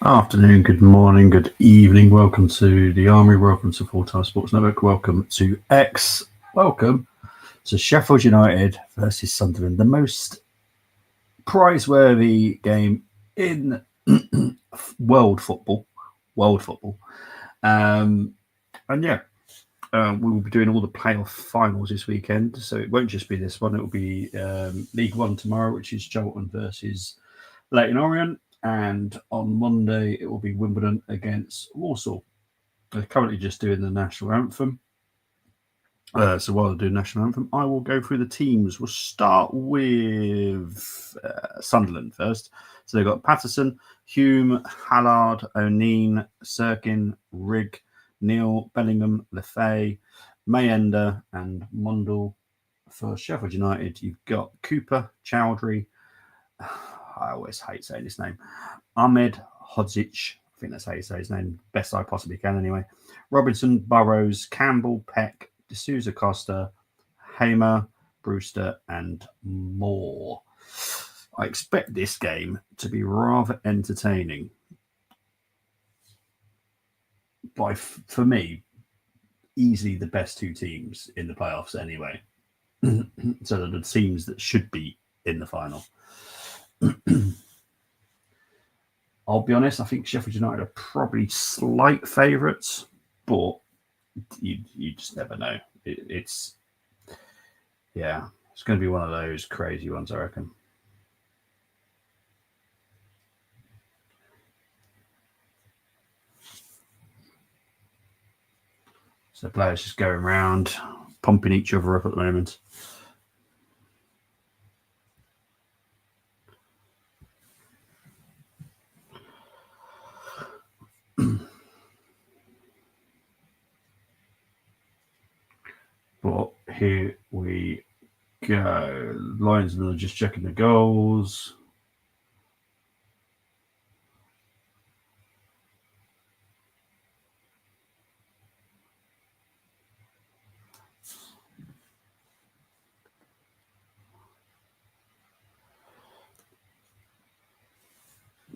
Afternoon, good morning, good evening. Welcome to the Army. Welcome to Full Time Sports Network. Welcome to X. Welcome to Sheffield United versus Sunderland, the most prize-worthy game in world football. World football. And yeah, we will be doing all the playoff finals this weekend. So it won't just be this one. It will be League One tomorrow, which is Charlton versus Leyton Orient. And on Monday, it will be Wimbledon against Warsaw. They're currently just doing the national anthem. So while they do national anthem, I will go through the teams. We'll start with Sunderland first. So they've got Patterson, Hume, Hallard, O'Neill, Sirkin, Rigg, Neal, Bellingham, Lefay, Mayender, and Mundell. For Sheffield United, you've got Cooper, Chowdhury. I always hate saying his name. Ahmed Hodzic. I think that's how you say his name. Best I possibly can, anyway. Robinson, Burrows, Campbell, Peck, D'Souza Costa, Hamer, Brewster, and Moore. I expect this game to be rather entertaining. For me, easily the best two teams in the playoffs anyway. So they're the teams that should be in the final. I'll be honest, I think Sheffield United are probably slight favourites, but you just never know. It's going to be one of those crazy ones, I reckon. So players just going around, pumping each other up at the moment. But here we go. Lionsmen are just checking the goals.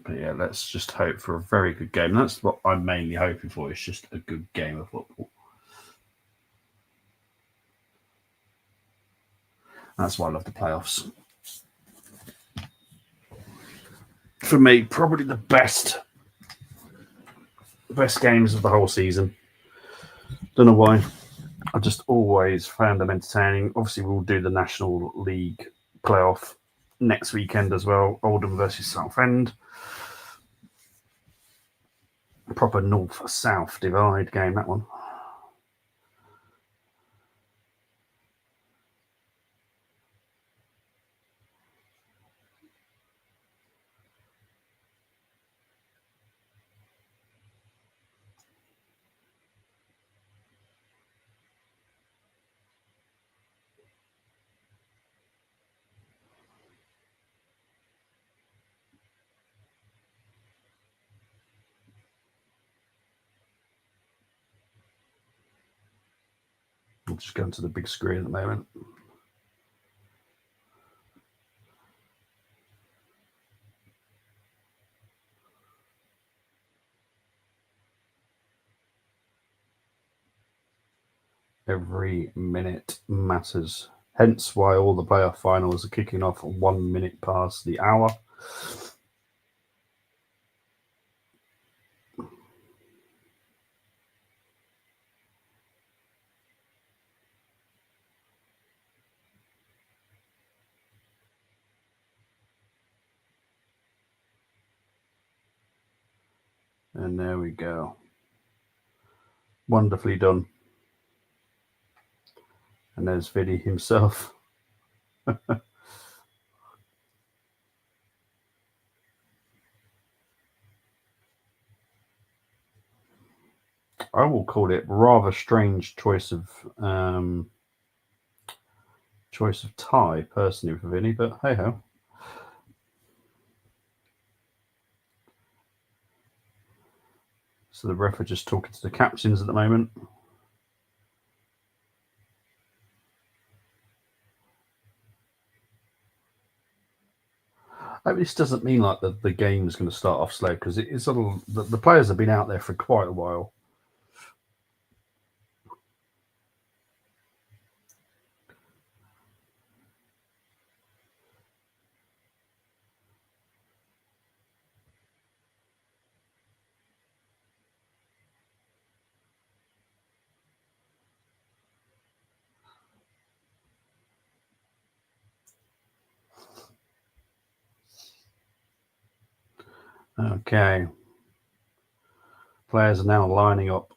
But yeah, let's just hope for a very good game. That's what I'm mainly hoping for. It's just a good game of football. That's why I love the playoffs. For me, probably the best games of the whole season. Don't know why. I just always found them entertaining. Obviously, we'll do the National League playoff next weekend as well. Oldham versus Southend. Proper north-south divide game, that one. I'm just going to the big screen at the moment. Every minute matters. Hence why all the playoff finals are kicking off 1 minute past the hour. And there we go. Wonderfully done. And there's Vinny himself. I will call it rather strange choice of tie personally for Vinny, but hey ho. So the ref are just talking to the captains at the moment. Hope this doesn't mean like the game is going to start off slow, because it's sort of the players have been out there for quite a while. Okay. Players are now lining up.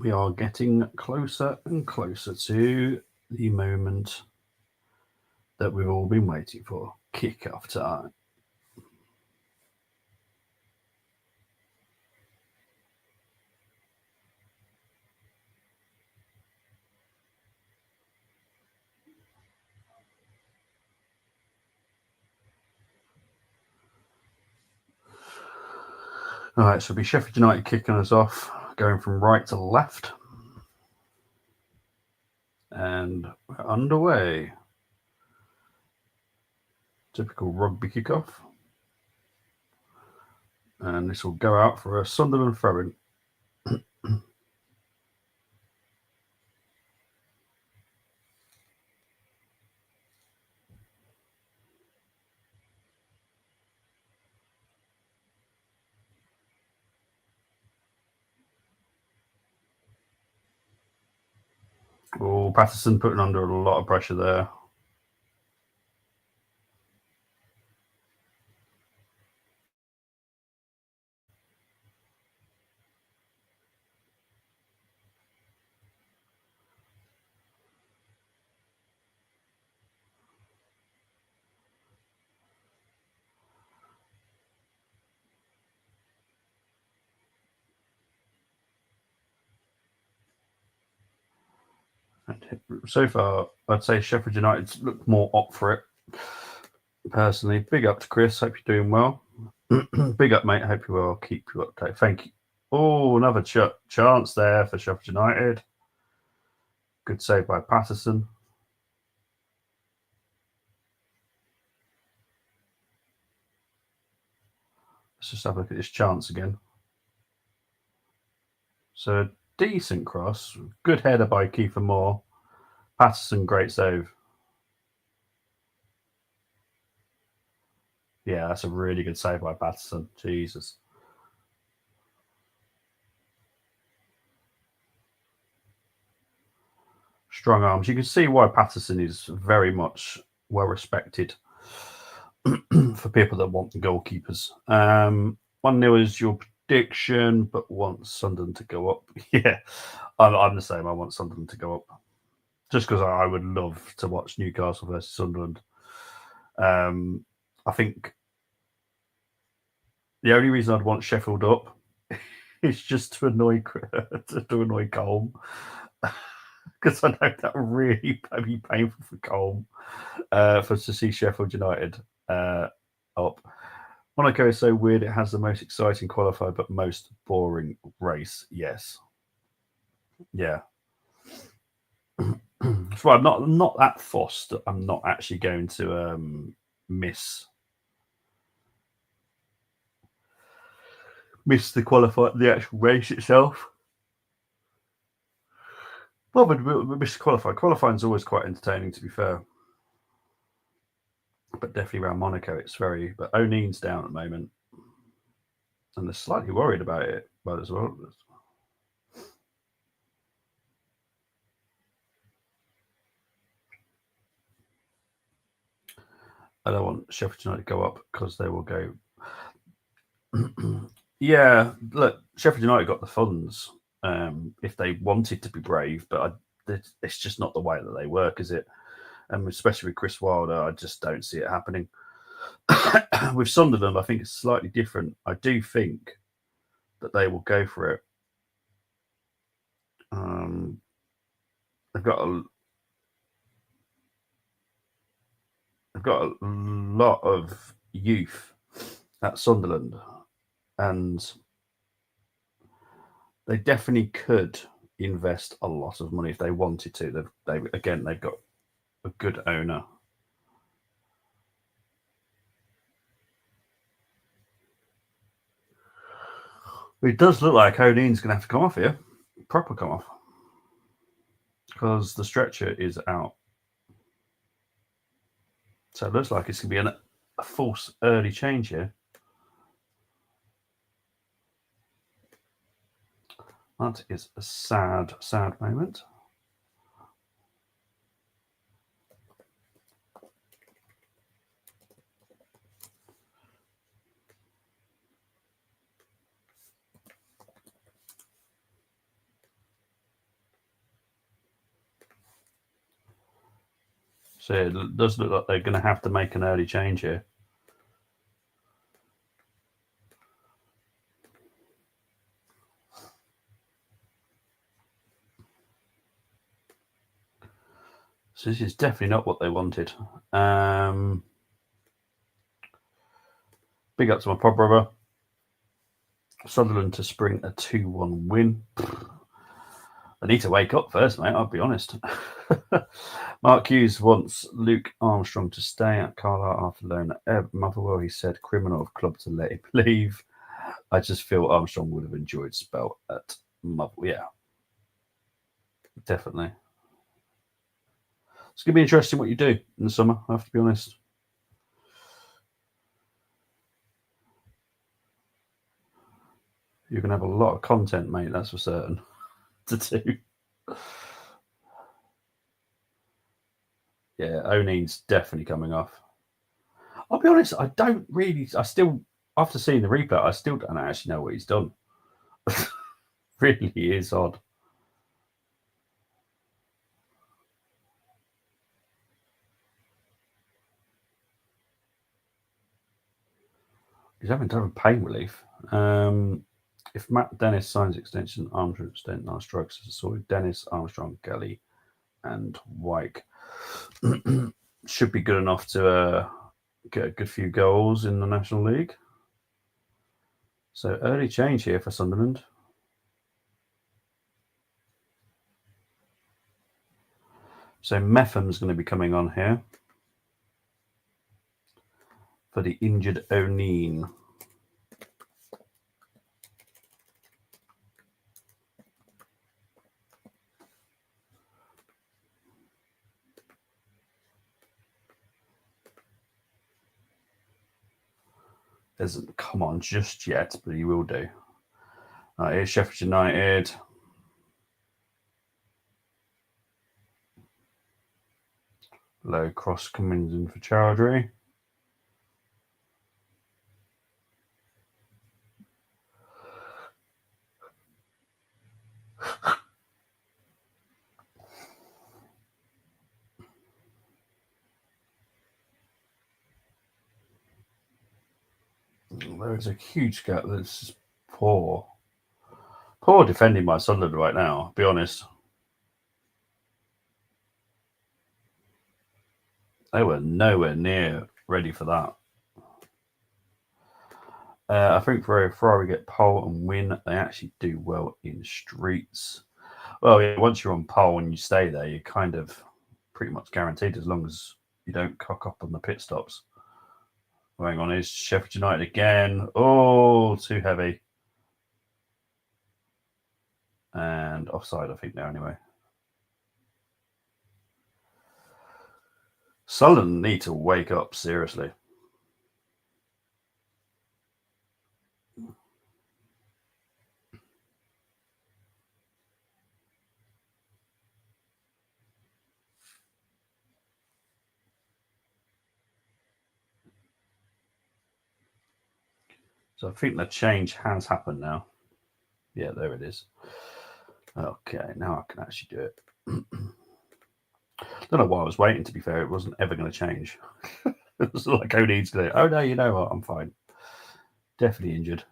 We are getting closer and closer to the moment that we've all been waiting for. Kick-off time. All right, so it'll be Sheffield United kicking us off, going from right to left. And we're underway. Typical rugby kickoff. And this will go out for a Sunderland throw-in. Oh, Patterson putting under a lot of pressure there. So far, I'd say Sheffield United's looked more up for it. Personally, big up to Chris. Hope you're doing well. Big up, mate. Hope you will. Keep you updated. Thank you. Oh, another chance there for Sheffield United. Good save by Patterson. Let's just have a look at this chance again. So, decent cross. Good header by Kiefer Moore. Patterson, great save. Yeah, that's a really good save by Patterson. Jesus. Strong arms. You can see why Patterson is very much well respected for people that want the goalkeepers. 1-0 is your prediction, but want Sunderland to go up. Yeah, I'm the same. I want Sunderland to go up. Just because I would love to watch Newcastle versus Sunderland. I think the only reason I'd want Sheffield up is just to annoy Colm, because I know that would really be painful for Colm for to see Sheffield United up. Monaco is so weird. It has the most exciting qualifier, but most boring race. Yes, yeah. So I'm not that fussed. I'm not actually going to miss the the actual race itself. Well, but miss qualifying. Qualifying is always quite entertaining, to be fair. But definitely around Monaco, it's very. But O'Neill's down at the moment, and they're slightly worried about it, but as well. I don't want Sheffield United to go up because they will go. Yeah, look, Sheffield United got the funds if they wanted to be brave, but it's just not the way that they work, is it? And especially with Chris Wilder, I just don't see it happening. With Sunderland, I think it's slightly different. I do think that they will go for it. They've got a lot of youth at Sunderland, and they definitely could invest a lot of money if they wanted to. They've got a good owner. It does look like O'Neill's going to have to come off here. Proper come off. Because the stretcher is out. So it looks like it's going to be a false early change here. That is a sad, sad moment. So it does look like they're going to have to make an early change here. So this is definitely not what they wanted. Big up to my pod brother. Sunderland to spring a 2-1 win. I need to wake up first, mate, I'll be honest. Mark Hughes wants Luke Armstrong to stay at Carlisle after loan at Motherwell. He said, criminal of club to let him leave. I just feel Armstrong would have enjoyed spell at Motherwell. Yeah, definitely. It's going to be interesting what you do in the summer, I have to be honest. You're going to have a lot of content, mate, that's for certain, to do. Yeah, O'Neill's definitely coming off. I'll be honest, I still, after seeing the replay, I still don't actually know what he's done. Really is odd. He's having to have pain relief. If Matt Dennis signs extension, Armstrong extend our strikes as sorted. Dennis, Armstrong, Kelly, and Wyke should be good enough to get a good few goals in the National League. So early change here for Sunderland. So Meffham's going to be coming on here for the injured O'Neill. Hasn't come on just yet, but he will do. Here's Sheffield United. Low cross coming in for Chowdhury. There is a huge gap. This is poor. Poor defending by Sunderland right now, I'll be honest. They were nowhere near ready for that. I think for Ferrari get pole and win, they actually do well in streets. Well, yeah, once you're on pole and you stay there, you're kind of pretty much guaranteed as long as you don't cock up on the pit stops. Going on is Sheffield United again. Oh, too heavy. And offside, I think, now anyway. Sunderland need to wake up, seriously. So I think the change has happened now. Yeah, there it is. Okay, now I can actually do it. Don't know why I was waiting, to be fair. It wasn't ever going to change. It was like O'Neill's going to, oh no, you know what? I'm fine. Definitely injured.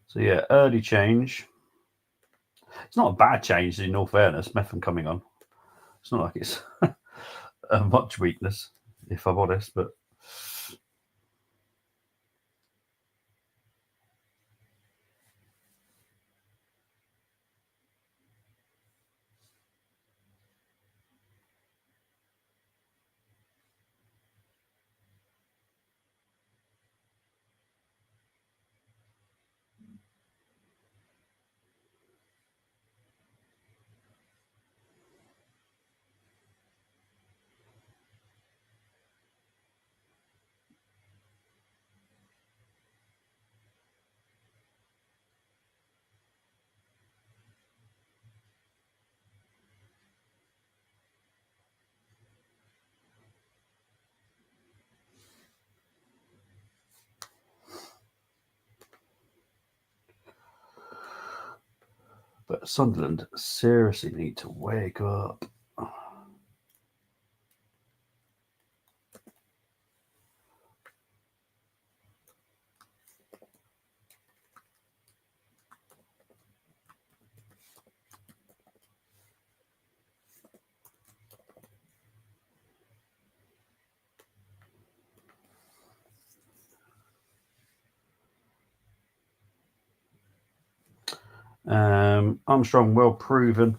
So yeah, early change. It's not a bad change in all fairness, Meffam coming on. It's not like it's a much weakness, if I'm honest, but But Sunderland seriously need to wake up. Armstrong, well proven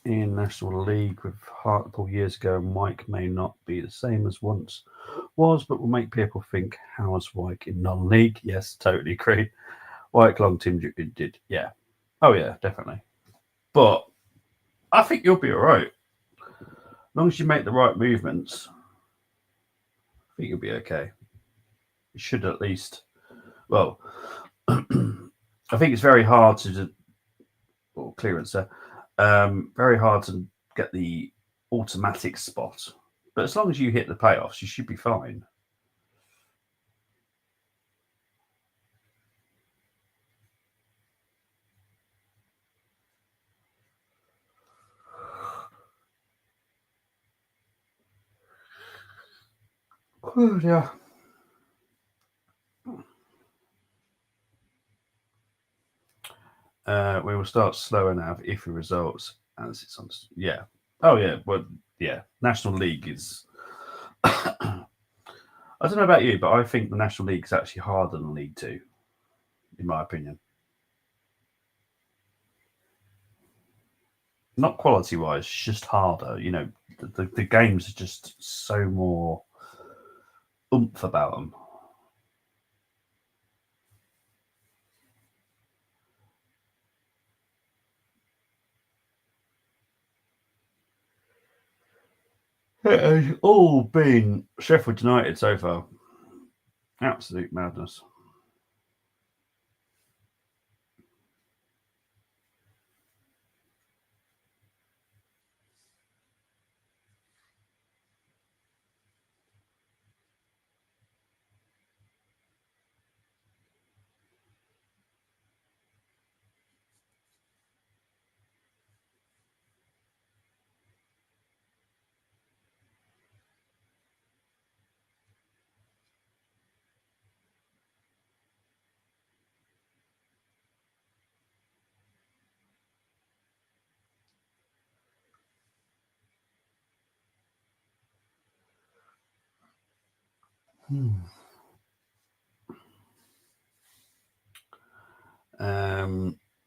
in National League with Hartlepool years ago. Wyke may not be the same as once was, but will make people think, how is Wyke in non-league? Yes, totally agree. Wyke long team did, yeah. Oh yeah, definitely. But I think you'll be all right. As long as you make the right movements, I think you'll be okay. You should at least, well, I think it's very hard to do, or clearance there, very hard to get the automatic spot. But as long as you hit the playoffs, you should be fine. Oh, yeah. We will start slower now for iffy results as it's on. Yeah. Oh, yeah. Well, yeah. National League is. I don't know about you, but I think the National League is actually harder than League Two, in my opinion. Not quality wise, just harder. You know, the games are just so more oomph about them. It has all been Sheffield United so far. Absolute madness.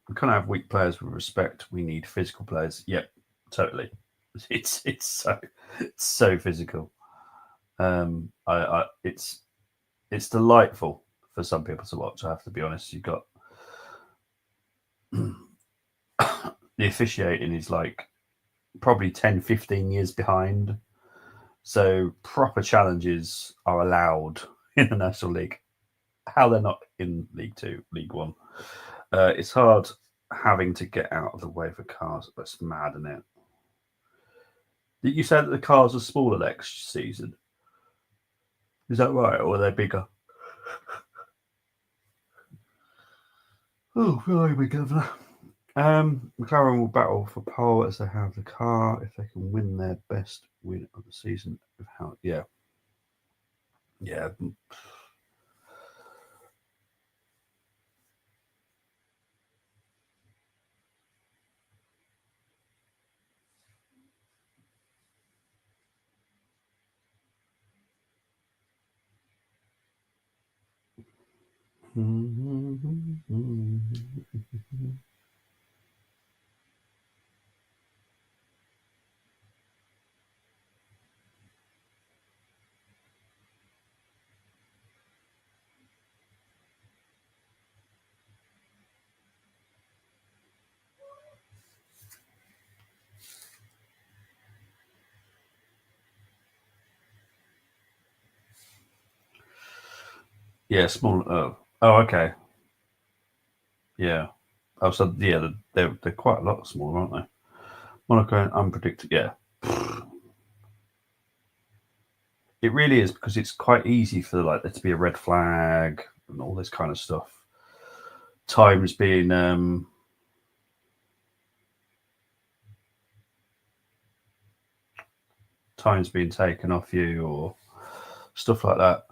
We can't have weak players with respect. We need physical players. Yep, totally. It's so physical. It's delightful for some people to watch. I have to be honest. You've got the officiating is like probably 10, 15 years behind. So proper challenges are allowed in the National League. How they're not in League Two, League One. It's hard having to get out of the way for cars. That's mad, isn't it? Did you say that the cars are smaller next season? Is that right, or are they bigger? Oh, blimey, Governor. McLaren will battle for pole as they have the car if they can win their best win of the season. With how, yeah, yeah. Yeah, small. Oh, okay. Yeah. Oh, so yeah, they're quite a lot smaller, aren't they? Monaco and unpredictable. Yeah, it really is because it's quite easy for like there to be a red flag and all this kind of stuff. Times being time's being taken off you or stuff like that.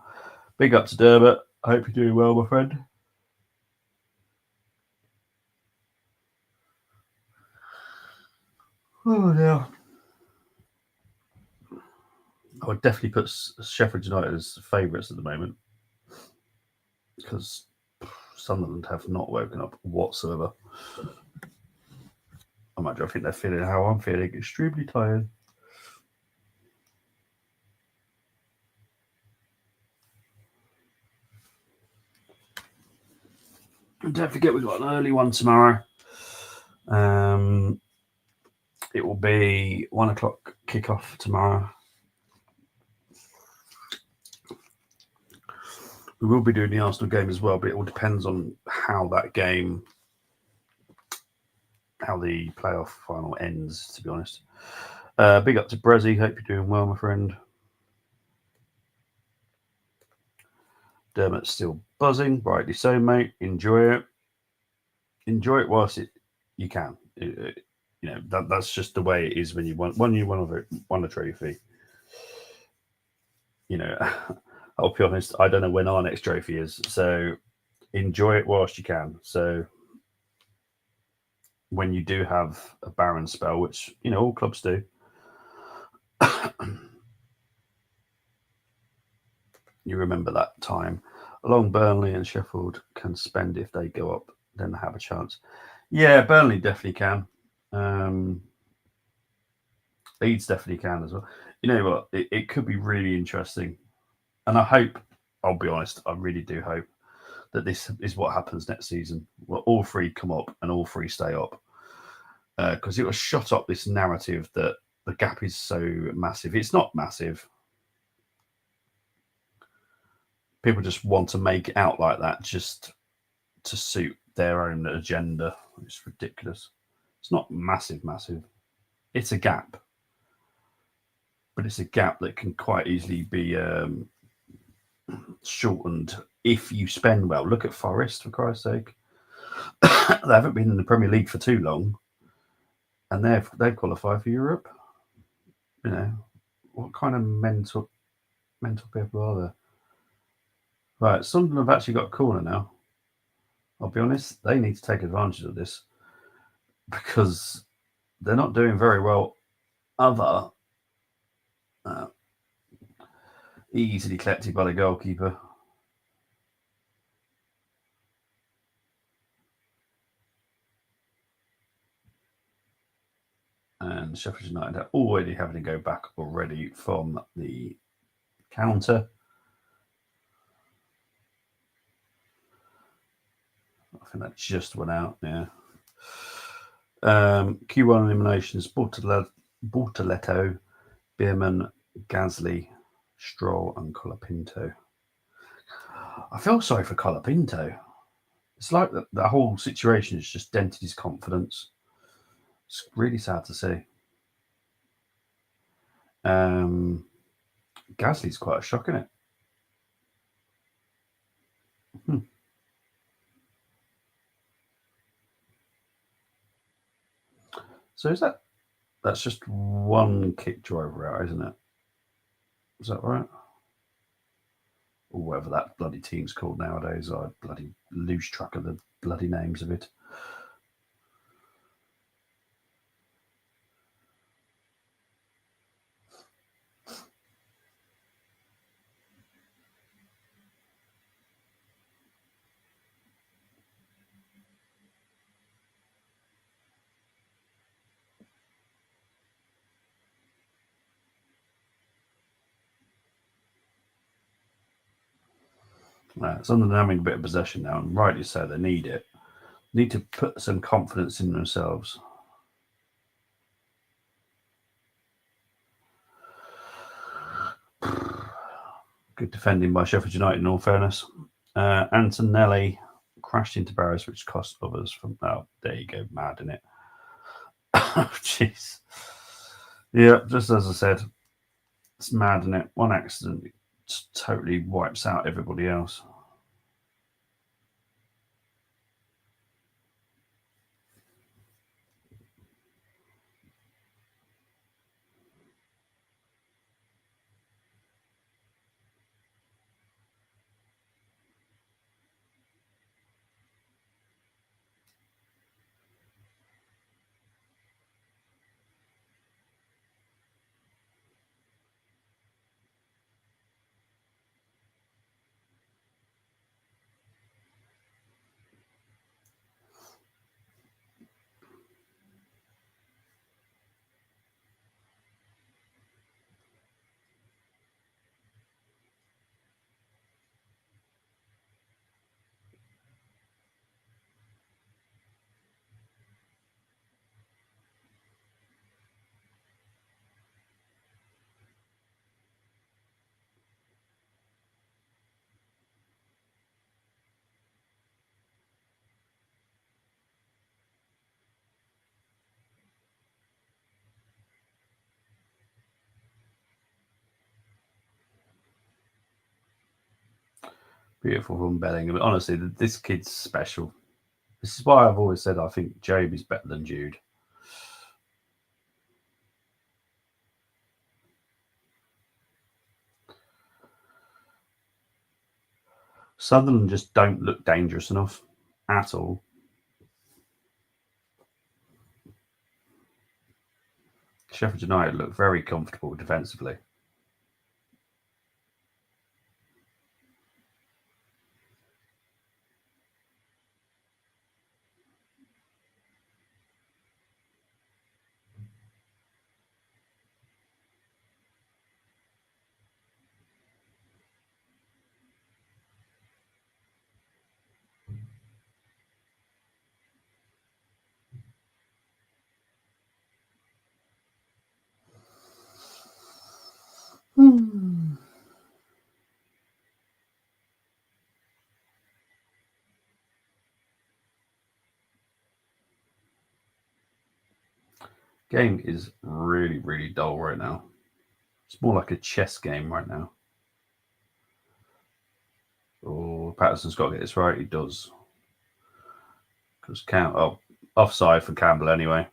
Big up to Dermot. I hope you're doing well, my friend. Oh, yeah. I would definitely put Sheffield United as favourites at the moment because Sunderland have not woken up whatsoever. I think they're feeling how I'm feeling, extremely tired. And don't forget we've got an early one tomorrow. It will be 1 o'clock kickoff tomorrow. We will be doing the Arsenal game as well, but it all depends on how that game, how the playoff final ends, to be honest. Big up to Brezzy. Hope you're doing well, my friend. Dermot's still buzzing. Rightly so, mate. Enjoy it. Enjoy it whilst you can. That's just the way it is when you won a trophy. I'll be honest, I don't know when our next trophy is, so enjoy it whilst you can. So when you do have a barren spell, which all clubs do, you remember that time. Along Burnley and Sheffield can spend if they go up, then they have a chance. Yeah, Burnley definitely can. Leeds definitely can as well. You know what? It could be really interesting. And I hope, I'll be honest, I really do hope that this is what happens next season. Well, all three come up and all three stay up. Because it was shot up this narrative that the gap is so massive. It's not massive. People just want to make it out like that just to suit their own agenda. It's ridiculous. It's not massive. It's a gap. But it's a gap that can quite easily be shortened if you spend well. Look at Forest, for Christ's sake. They haven't been in the Premier League for too long, and they've qualified for Europe. What kind of mental people are there? Right, Sunderland have actually got a corner now. I'll be honest, they need to take advantage of this because they're not doing very well. Other easily collected by the goalkeeper. And Sheffield United are already having to go back already from the counter. I think that just went out, yeah. Q1 eliminations, Bortoletto, Bierman, Gasly, Stroll and Colapinto. I feel sorry for Colapinto. It's like the whole situation has just dented his confidence. It's really sad to see. Gasly's quite a shock, isn't it? So that's just one kick driver out, isn't it? Is that right? Or whatever that bloody team's called nowadays. I bloody lose track of the bloody names of it. Sunderland having a bit of possession now, and rightly so, they need it. Need to put some confidence in themselves. Good defending by Sheffield United, in all fairness. Antonelli crashed into barriers, which cost others from. Oh, there you go, mad in it. Jeez. Yeah, just as I said, it's mad in it. One accident just totally wipes out everybody else. Beautiful from Bellingham. But honestly, this kid's special. This is why I've always said I think Job is better than Jude. Sunderland just don't look dangerous enough at all. Sheffield United look very comfortable defensively. Game is really, really dull right now. It's more like a chess game right now. Oh, Patterson's got to get this right. He does. Because offside for Campbell anyway.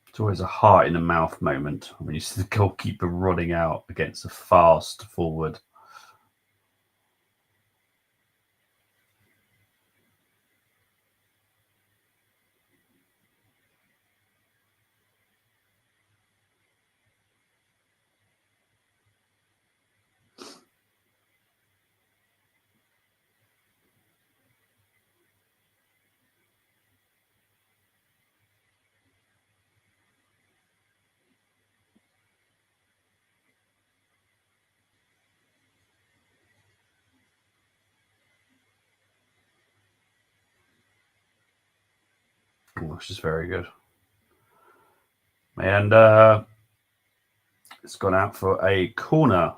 It's always a heart in the mouth moment when you see the goalkeeper running out against a fast forward. Which is very good. And it's gone out for a corner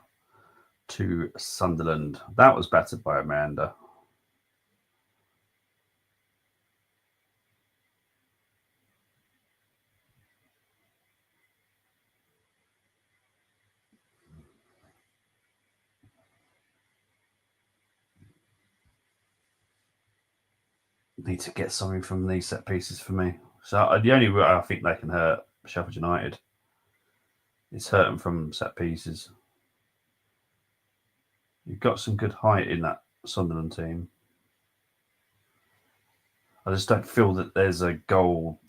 to Sunderland. That was battered by Amanda. Need to get something from these set pieces for me. So the only way I think they can hurt Sheffield United is hurt them from set pieces. You've got some good height in that Sunderland team. I just don't feel that there's a goal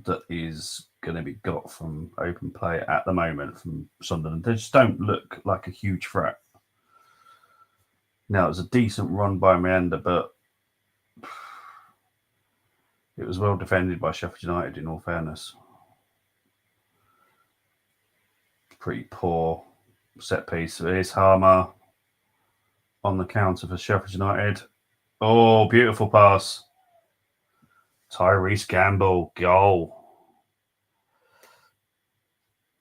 that is going to be got from open play at the moment from Sunderland. They just don't look like a huge threat. Now, it was a decent run by Miranda, but it was well defended by Sheffield United, in all fairness. Pretty poor set piece. Here's Harmer on the counter for Sheffield United. Oh, beautiful pass. Tyrese Campbell, goal.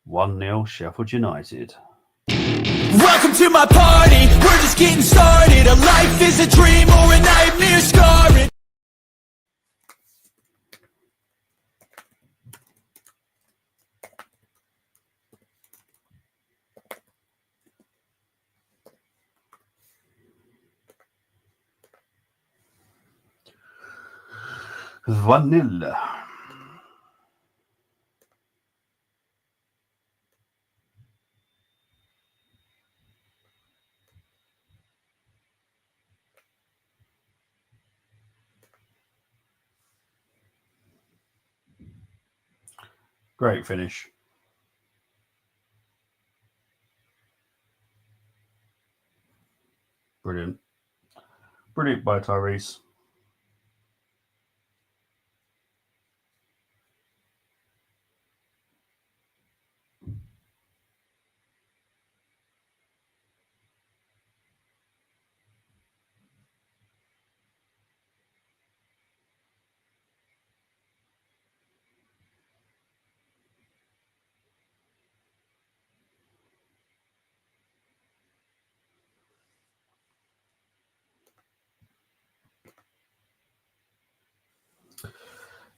1-0 Sheffield United. Welcome to my party, we're just getting started. A life is a dream or a nightmare scarring. Vanilla. Great finish. Brilliant. Brilliant by Tyrese.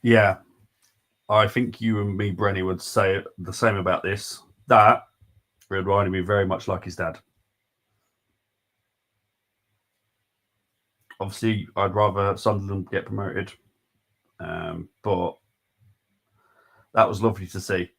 Yeah, I think you and me, Brenny, would say the same about this. That reminded me very much like his dad. Obviously, I'd rather Sunderland get promoted, but that was lovely to see.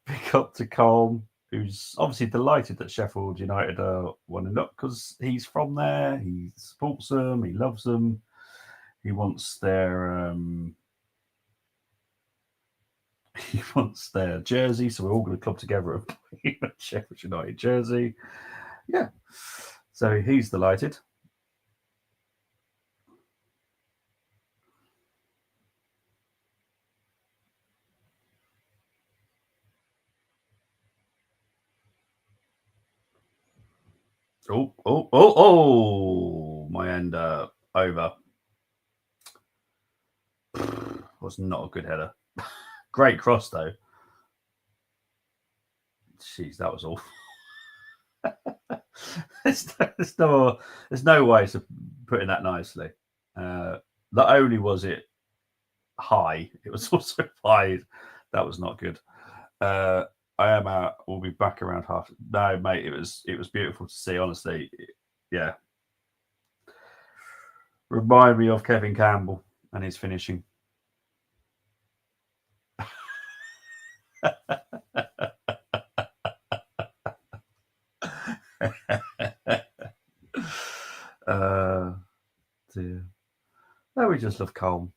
Pick up to Colm, who's obviously delighted that Sheffield United are winning up because he's from there. He supports them. He loves them. He wants their he wants their jersey. So we're all going to club together and play a Sheffield United jersey. Yeah. So he's delighted. Oh, my end over. Was not a good header. Great cross, though. Jeez, that was awful. there's no way to put it that nicely. Not only was it high, it was also wide. That was not good. I am out. We'll be back around half. No, mate, it was beautiful to see. Honestly, yeah. Remind me of Kevin Campbell and his finishing. Dear. No, we just love Colm.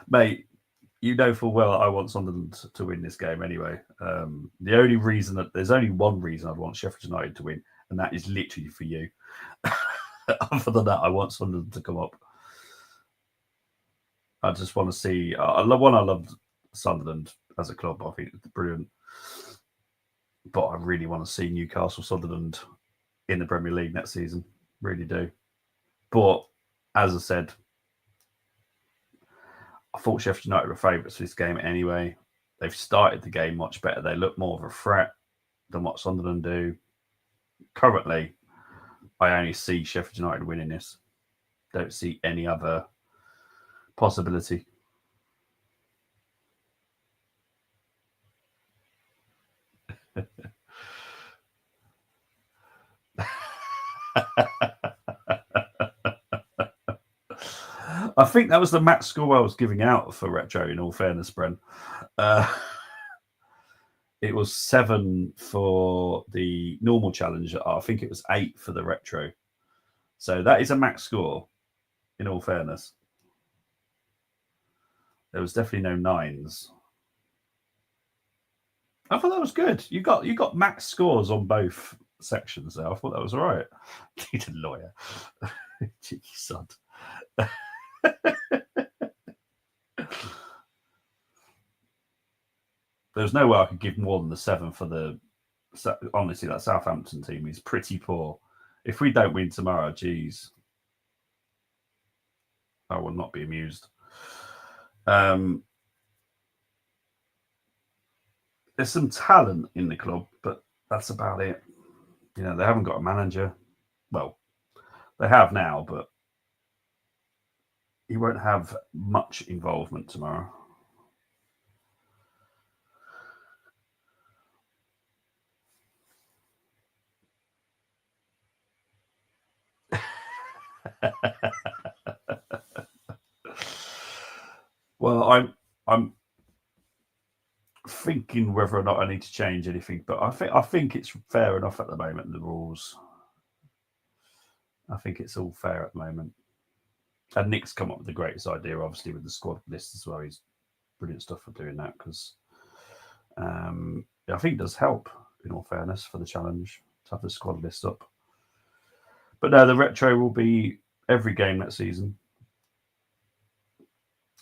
Mate, you know full well I want Sunderland to win this game anyway. The only reason that there's only one reason I'd want Sheffield United to win, and that is literally for you. Other than that, I want Sunderland to come up. I just want to see. I love Sunderland as a club. I think it's brilliant, but I really want to see Newcastle Sunderland in the Premier League next season. Really do. But as I said, I thought Sheffield United were favourites for this game anyway. They've started the game much better. They look more of a threat than what Sunderland do. Currently, I only see Sheffield United winning this. Don't see any other possibility. I think that was the max score I was giving out for retro. In all fairness, Bren, it was 7 for the normal challenge. I think it was 8 for the retro. So that is a max score. In all fairness, there was definitely no 9s. I thought that was good. You got max scores on both sections there. I thought that was all right. Need a lawyer, cheeky son. There's no way I could give more than the 7 for the. Honestly, that Southampton team is pretty poor. If we don't win tomorrow, geez, I will not be amused. There's some talent in the club, but that's about it. You know, they haven't got a manager. Well, they have now, but he won't have much involvement tomorrow. Well, I'm thinking whether or not I need to change anything, but I think it's fair enough at the moment. The rules, I think it's all fair at the moment. And Nick's come up with the greatest idea, obviously, with the squad list as well. He's brilliant stuff for doing that because I think it does help, in all fairness, for the challenge to have the squad list up. But no, the retro will be every game next season.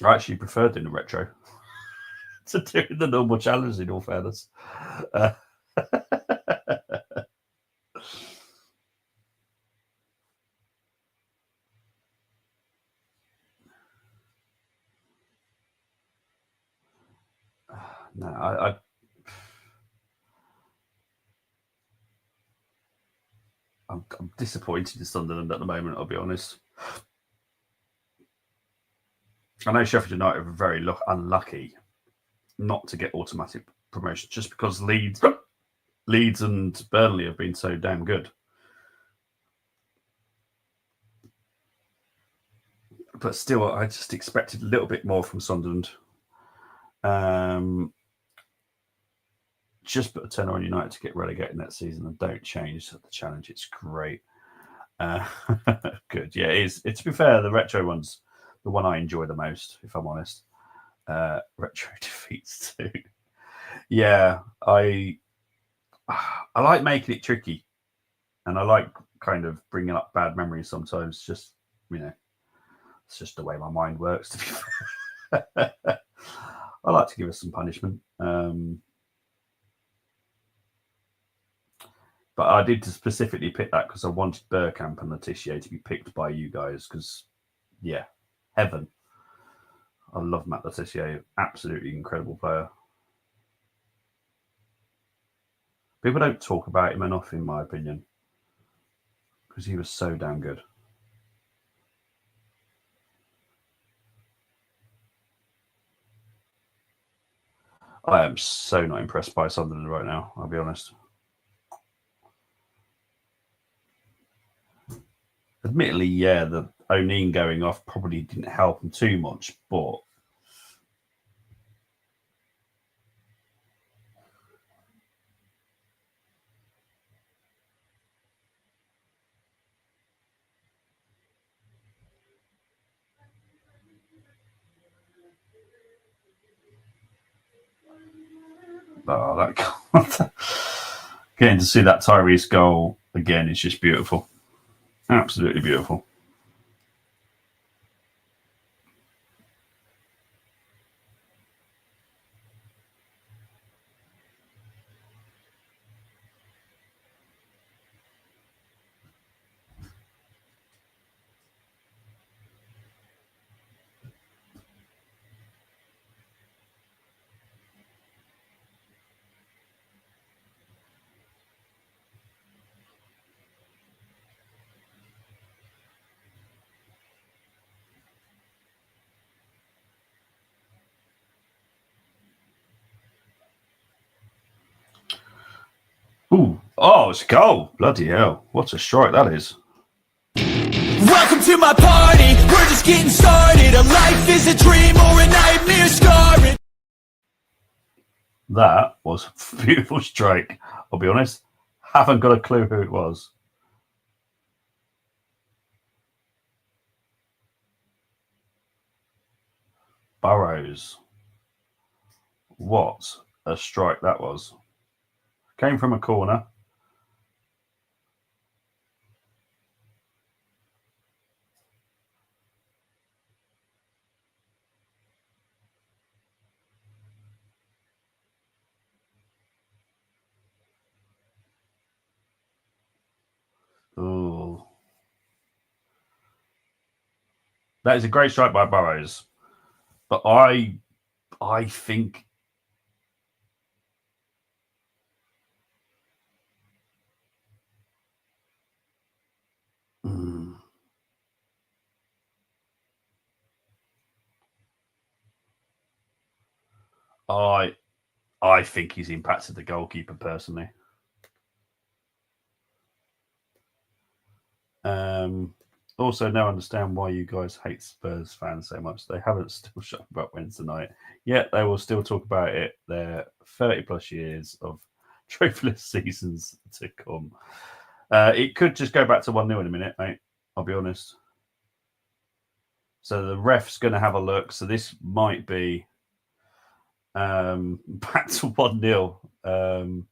I actually prefer doing the retro to doing the normal challenge, in all fairness. No, I'm disappointed in Sunderland at the moment, I'll be honest. I know Sheffield United are very unlucky not to get automatic promotion just because Leeds and Burnley have been so damn good. But still, I just expected a little bit more from Sunderland. Just put a tenner on United to get relegated next season and don't change the challenge. It's great. Good. Yeah, it is. To be fair, the retro one's the one I enjoy the most, if I'm honest. Retro defeats too. Yeah, I like making it tricky, and I like kind of bringing up bad memories sometimes. Just it's just the way my mind works. To be fair, I like to give us some punishment. But I did specifically pick that because I wanted Bergkamp and Letitia to be picked by you guys because, yeah, heaven. I love Matt Letitia, absolutely incredible player. People don't talk about him enough, in my opinion, because he was so damn good. I am so not impressed by Sunderland right now, I'll be honest. Admittedly, yeah, the O'Neill going off probably didn't help him too much, but getting to see that Tyrese goal again is just beautiful. Absolutely beautiful. Ooh, oh, it's a goal. Bloody hell. What a strike that is. Welcome to my party, we're just getting started. A life is a dream or a nightmare scarring. That was a beautiful strike. I'll be honest, haven't got a clue who it was. Burrows. What a strike that was. Came from a corner. Ooh. That is a great strike by Burrows. But I think I think he's impacted the goalkeeper personally. Also, now understand why you guys hate Spurs fans so much. They haven't still shut up about Wednesday night. Yet they will still talk about it. Their 30 plus years of trophyless seasons to come. It could just go back to 1-0 in a minute, mate. I'll be honest. So the ref's going to have a look. So this might be back to 1-0.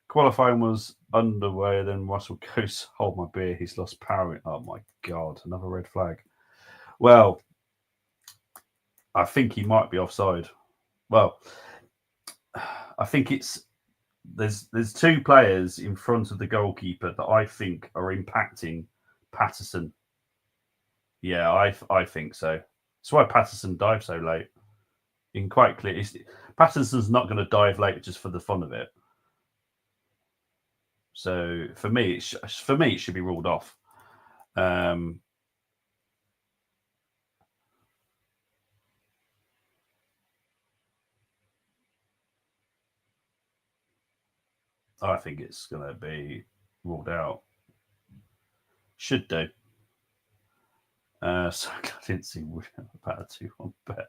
Qualifying was underway, then Russell goes, hold my beer, he's lost power. Oh my God, another red flag. Well, I think he might be offside. Well, I think there's two players in front of the goalkeeper that I think are impacting Patterson. Yeah, I think so. That's why Patterson dived so late. You can quite clear. Patterson's not going to dive late just for the fun of it. So for me, it should be ruled off. I think it's going to be ruled out. Should do. So I didn't see about a 2-1 bet.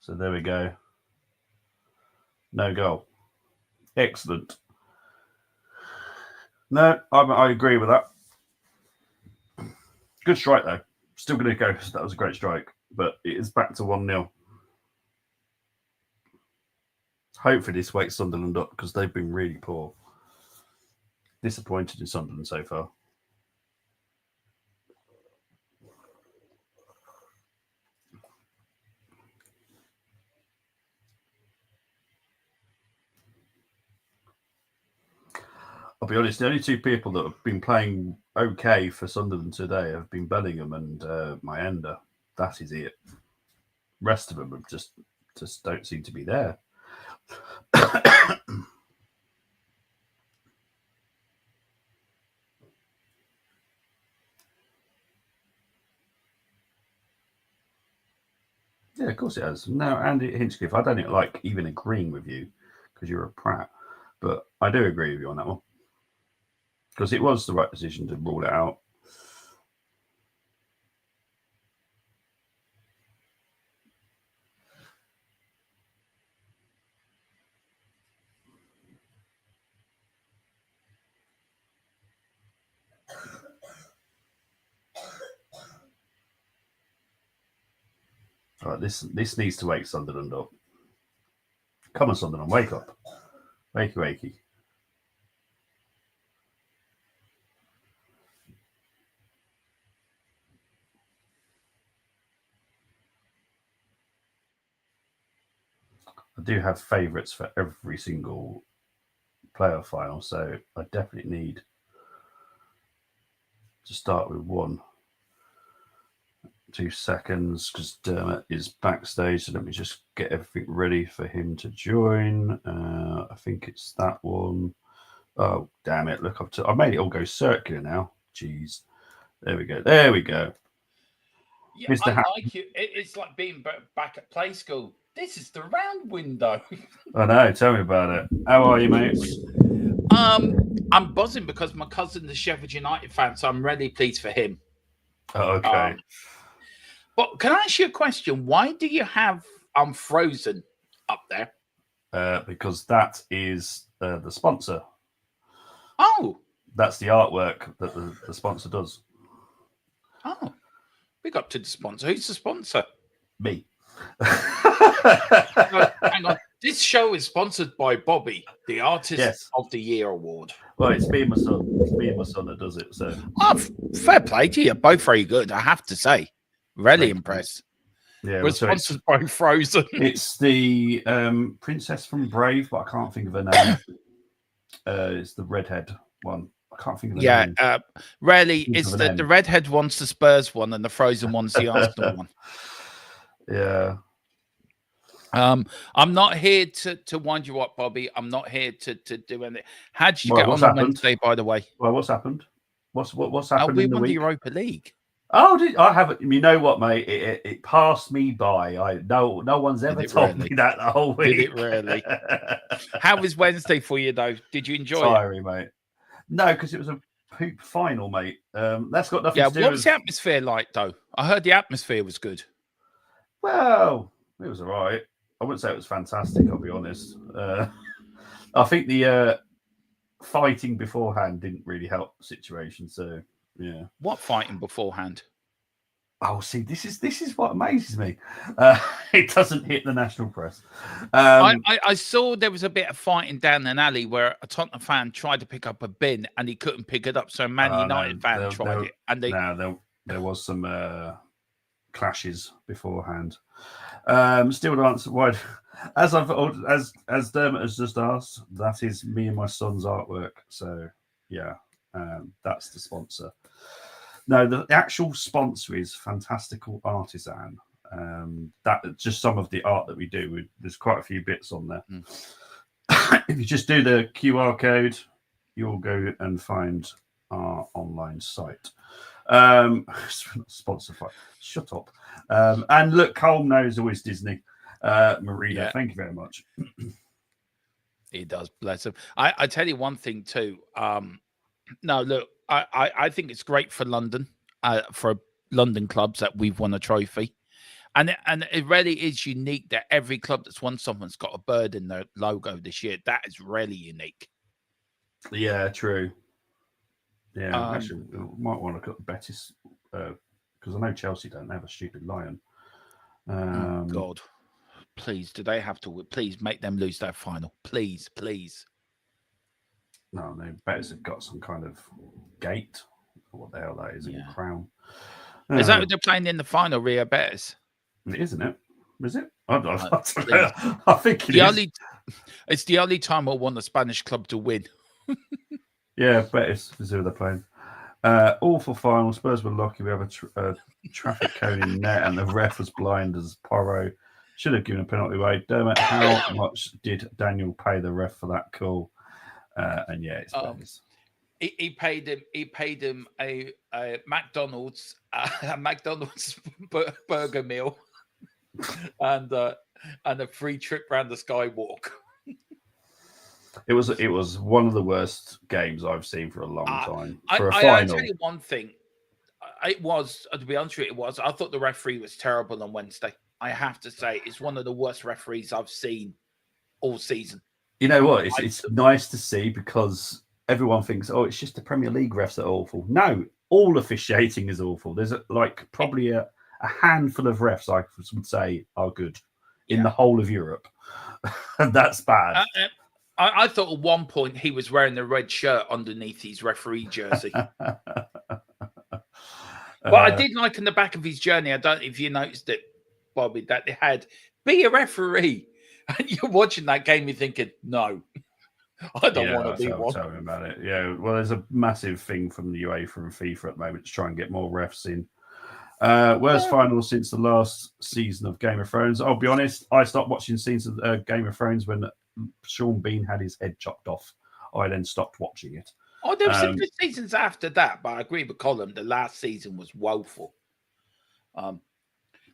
So there we go. No goal. Excellent. No, I agree with that. Good strike, though. Still going to go. That was a great strike. But it is back to 1-0. Hopefully this wakes Sunderland up because they've been really poor. Disappointed in Sunderland so far. I'll be honest, the only two people that have been playing okay for Sunderland today have been Bellingham and Mayenda. That is it. Rest of them have just don't seem to be there. Yeah, of course it has. No, Andy Hinchcliffe, I don't like even agreeing with you because you're a prat, but I do agree with you on that one because it was the right decision to rule it out. All right, this needs to wake Sunderland up. Come on, Sunderland, wake up. Wakey, wakey. I do have favourites for every single playoff final, so I definitely need to start with 1. 2 seconds because Dermot is backstage, so let me just get everything ready for him to join. I think it's that one. Oh, damn it. Look, I've made it all go circular now. Jeez. There we go. There we go. Yeah, Mr. I like you. It's like being back at play school. This is the round window. I know. Tell me about it. How are you, mate? I'm buzzing because my cousin's a Sheffield United fan, so I'm really pleased for him. Oh, okay. But can I ask you a question? Why do you have Frozen up there? Because that is the sponsor. Oh. That's the artwork that the sponsor does. Oh. Big up to the sponsor. Who's the sponsor? Me. Hang on. This show is sponsored by Bobby, the Artist of the Year award. Well, it's me and my son. It's me and my son that does it. So, fair play to you. Both very good, I have to say. Really impressed. Yeah, we're sponsored by Frozen. It's the princess from Brave, but I can't think of her name. It's the redhead one. I can't think of her name. Rarely it's the redhead one's the Spurs one, and the Frozen one's the Arsenal one. Yeah. I'm not here to wind you up, Bobby. I'm not here to do anything. How did you get on Wednesday, by the way? Well, what's happened? What's happened? We won the Europa League. Oh, I haven't. You know what, mate? It passed me by. No one's ever told me that the whole week. Did it really? How was Wednesday for you, though? Did you enjoy it? Mate. No, because it was a poop final, mate. That's got nothing to do with... what was the atmosphere like, though? I heard the atmosphere was good. Well, it was all right. I wouldn't say it was fantastic, I'll be honest. I think the fighting beforehand didn't really help the situation, so... Yeah. What fighting beforehand? Oh, see, this is what amazes me. It doesn't hit the national press. I saw there was a bit of fighting down an alley where a Tottenham fan tried to pick up a bin and he couldn't pick it up, so a Man United fan tried it. And there was some clashes beforehand. Still to answer why, as Dermot has just asked, that is me and my son's artwork. So yeah. That's the sponsor. No, the actual sponsor is Fantastical Artisan. That just some of the art that we do. There's quite a few bits on there. If you just do the QR code, you'll go and find our online site. Spotify. Shut up. And look, Cole knows always Disney. Marina, thank you very much. He does, bless him. I tell you one thing too. No, look, I think it's great for London, for London clubs that we've won a trophy. And it really is unique that every club that's won something's got a bird in their logo this year. That is really unique. Yeah, true. Yeah, actually, might want to look at Betis because I know Chelsea don't have a stupid lion. God, please, do they have to? Please make them lose their final. Please, please. No, Betis have got some kind of gate. What the hell that is in Crown? Is that what they're playing in the final, Rio Betis? Isn't it? Is it? I don't know. I think it's the only time we'll want a Spanish club to win. Yeah, Betis is who they're playing. Awful final. Spurs were lucky. We have a traffic cone in net, and the ref was blind as Porro. Should have given a penalty away. Dermot, how much did Daniel pay the ref for that call? And yeah, it's Betis. He paid him a McDonald's burger meal and a free trip around the skywalk. It was one of the worst games I've seen for a long time. For a I final. tell you one thing. It was, to be honest with you, it was. I thought the referee was terrible on Wednesday. I have to say, it's one of the worst referees I've seen all season. You know what? It's nice to see because everyone thinks, oh, it's just the Premier League refs that are awful. No, all officiating is awful. There's probably a handful of refs I would say are good in the whole of Europe. And that's bad. I thought at one point he was wearing the red shirt underneath his referee jersey. But I did like in the back of his journey, I don't know if you noticed it, Bobby, that they had be a referee. And you're watching that game, you're thinking, no, I don't want to be one. Tell me about it. Yeah, well, there's a massive thing from the UEFA and FIFA at the moment to try and get more refs in. Worst final since the last season of Game of Thrones. I'll be honest, I stopped watching seasons of Game of Thrones when Sean Bean had his head chopped off. I then stopped watching it. Oh, there were some good seasons after that, but I agree with Colin. The last season was woeful.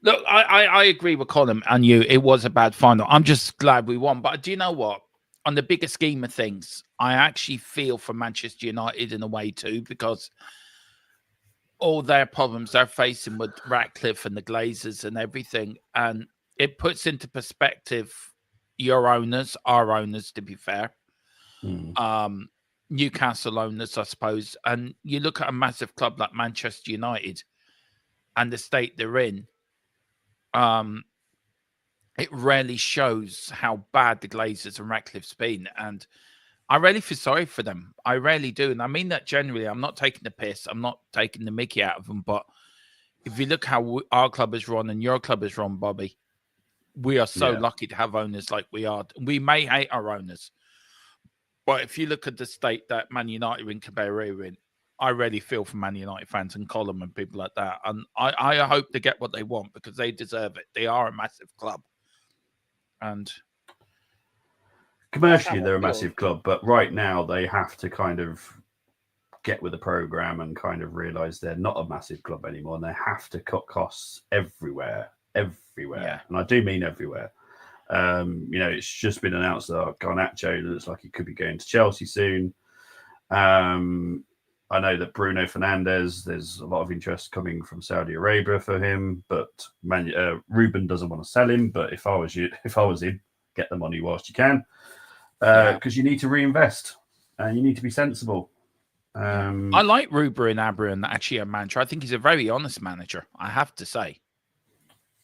Look, I agree with Colin and you. It was a bad final. I'm just glad we won. But do you know what? On the bigger scheme of things, I actually feel for Manchester United in a way too, because all their problems they're facing with Ratcliffe and the Glazers and everything, and it puts into perspective your owners, our owners, to be fair, Newcastle owners, I suppose, and you look at a massive club like Manchester United and the state they're in. It really shows how bad the Glazers and Ratcliffe's been, and I really feel sorry for them. I really do, and I mean that generally. I'm not taking the piss. I'm not taking the mickey out of them. But if you look how our club is run and your club is run, Bobby, we are so lucky to have owners like we are. We may hate our owners, but if you look at the state that Man United and Caballero are in, I really feel for Man United fans and Colin and people like that. And I hope they get what they want because they deserve it. They are a massive club. And commercially, they're a massive club, but right now they have to kind of get with the program and kind of realize they're not a massive club anymore, and they have to cut costs everywhere. Yeah. And I do mean everywhere. It's just been announced that Garnacho looks like he could be going to Chelsea soon. I know that Bruno Fernandes, there's a lot of interest coming from Saudi Arabia for him, but Ruben doesn't want to sell him. But if I was him, get the money whilst you can, because you need to reinvest and you need to be sensible. I like Ruben Abraham, actually a manager. I think he's a very honest manager, I have to say.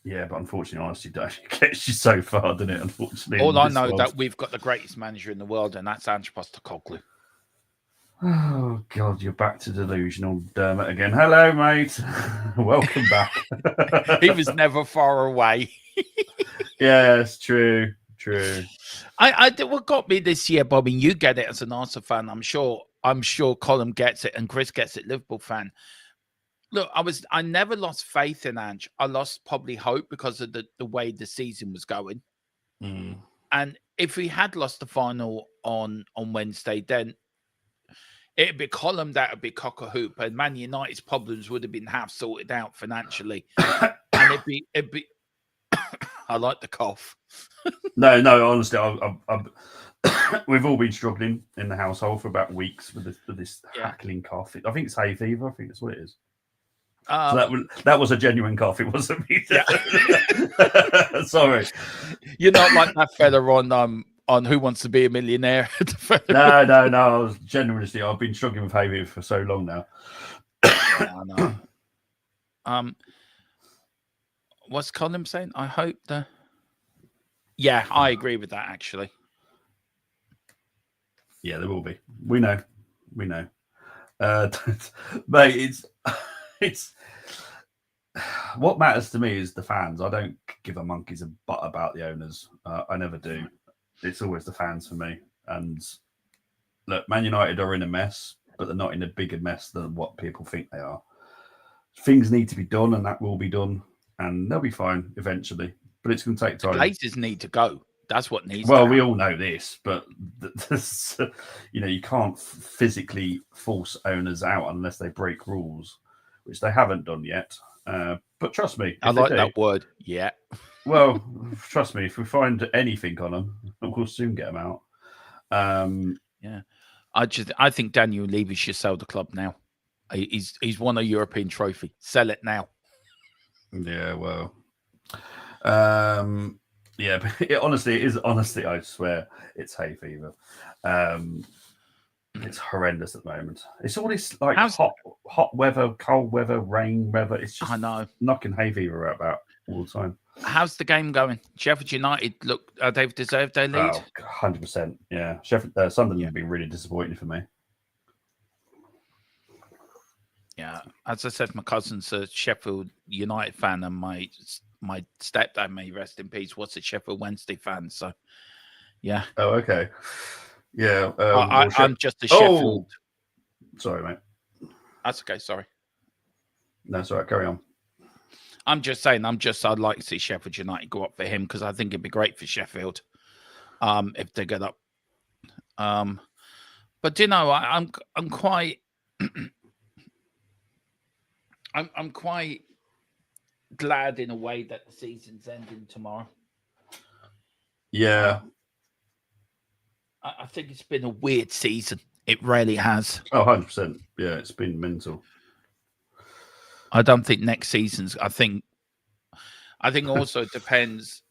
Yeah, but unfortunately, honesty gets you so far, doesn't it? Unfortunately, all I know that we've got the greatest manager in the world, and that's Ange Postecoglou. Oh God, you're back to delusional Dermot again. Hello, mate. Welcome back. He was never far away. Yes, true. What got me this year, Bobby, you get it as an Arsenal fan, I'm sure. I'm sure Colin gets it and Chris gets it, Liverpool fan. Look, I never lost faith in Ange. I lost probably hope because of the way the season was going. Mm. And if we had lost the final on Wednesday, then it'd be Column that would be cock a hoop, and Man United's problems would have been half sorted out financially. And it'd be I like the cough. No, honestly, we've all been struggling in the household for about weeks with this hackling cough. I think it's hay fever. I think that's what it is. So that was a genuine cough. It wasn't me. Yeah. Sorry. You're not like that fella on Who Wants to Be a Millionaire. No. I was genuinely. I've been struggling with hay fever for so long now. I know. What's Colin saying? I hope the. Yeah, I agree with that. Actually. Yeah, there will be. We know. Mate, it's what matters to me is the fans. I don't give a monkey's butt about the owners. I never do. It's always the fans for me. And look, Man United are in a mess, but they're not in a bigger mess than what people think they are. Things need to be done, and that will be done, and they'll be fine eventually. But it's going to take time. Places need to go. That's what needs. Well, we all know this, but you can't physically force owners out unless they break rules, which they haven't done yet. But trust me, I like that word. Yeah. Well, trust me, if we find anything on them, we'll soon get them out. Yeah, I think Daniel Levy should sell the club now. He's won a European trophy. Sell it now. Yeah, well. Yeah, but it is honestly, I swear, it's hay fever. It's horrendous at the moment. It's all this like hot weather, cold weather, rain weather. It's just I know knocking hay fever about all the time. How's the game going? Sheffield United look, they've deserved their lead. 100%. Yeah, Sheffield, Sunderland have been really disappointing for me. Yeah, as I said, my cousin's a Sheffield United fan, and my stepdad, may rest in peace, was a Sheffield Wednesday fan. So, yeah. Oh, okay. Yeah. I'm just a Sheffield. Sorry, mate. That's okay. Sorry. No, it's all right. Carry on. I'm just saying. I'd like to see Sheffield United go up for him because I think it'd be great for Sheffield, if they get up. But I'm quite. I'm quite glad in a way that the season's ending tomorrow. Yeah. I think it's been a weird season. It really has. Oh, 100%. Yeah, it's been mental. I don't think next season's. I think also it depends.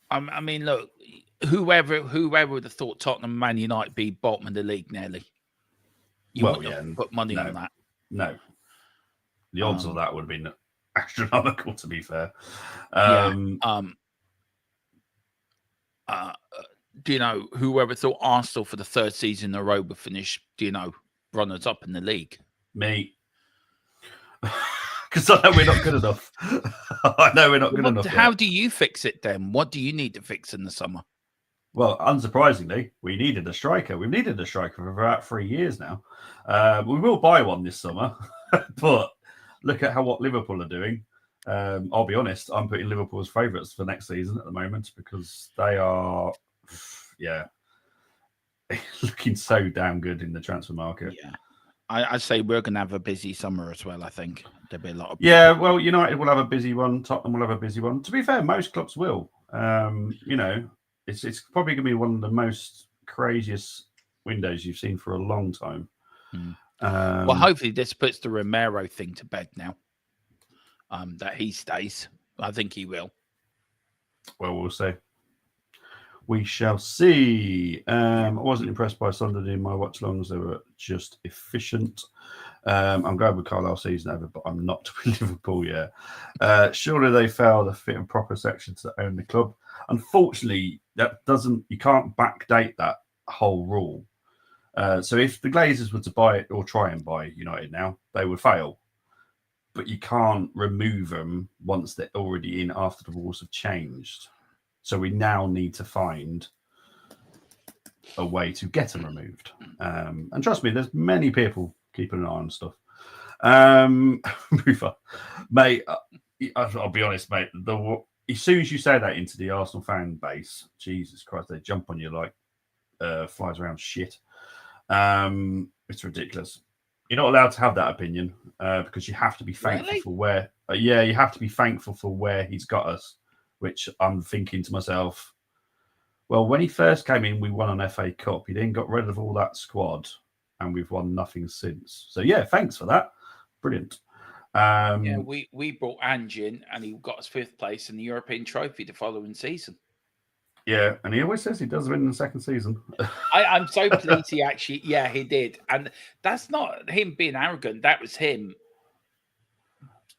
I mean, look, whoever would have thought Tottenham, Man United be bottom of the league nearly? You wouldn't have put money on that. No. The odds of that would have been astronomical, to be fair. Whoever thought Arsenal for the third season in a row would finish, runners up in the league? Me. Because I know we're not good enough. How do you fix it then? What do you need to fix in the summer? Well, unsurprisingly, we needed a striker. We've needed a striker for about 3 years now. We will buy one this summer, but look at what Liverpool are doing. I'll be honest, I'm putting Liverpool as favourites for next season at the moment because they are, looking so damn good in the transfer market. Yeah. I say we're going to have a busy summer as well, I think. There'll be a lot of... Yeah, well, United will have a busy one. Tottenham will have a busy one. To be fair, most clubs will. It's probably going to be one of the most craziest windows you've seen for a long time. Well, hopefully this puts the Romero thing to bed now. That he stays. I think he will. Well, we'll see. We shall see. I wasn't impressed by Sunderland in my watch-longs. They were just efficient. I'm glad with Carlisle season over, but I'm not with Liverpool yet. Surely they fail the fit and proper sections that own the club. Unfortunately, you can't backdate that whole rule. So if the Glazers were to buy it or try and buy United now, they would fail. But you can't remove them once they're already in after the rules have changed. So we now need to find a way to get them removed. And trust me, there's many people keeping an eye on stuff. Mate, I'll be honest, mate. As soon as you say that into the Arsenal fan base, Jesus Christ, they jump on you like flies around shit. It's ridiculous. You're not allowed to have that opinion because you have to be thankful for where. You have to be thankful for where he's got us. Which I'm thinking to myself, well, when he first came in, we won an FA Cup. He then got rid of all that squad, and we've won nothing since. So yeah, thanks for that. Brilliant. We brought Ange in, and he got us 5th place in the European Trophy the following season. Yeah, and he always says he does win in the second season. I'm so pleased he actually, he did. And that's not him being arrogant. That was him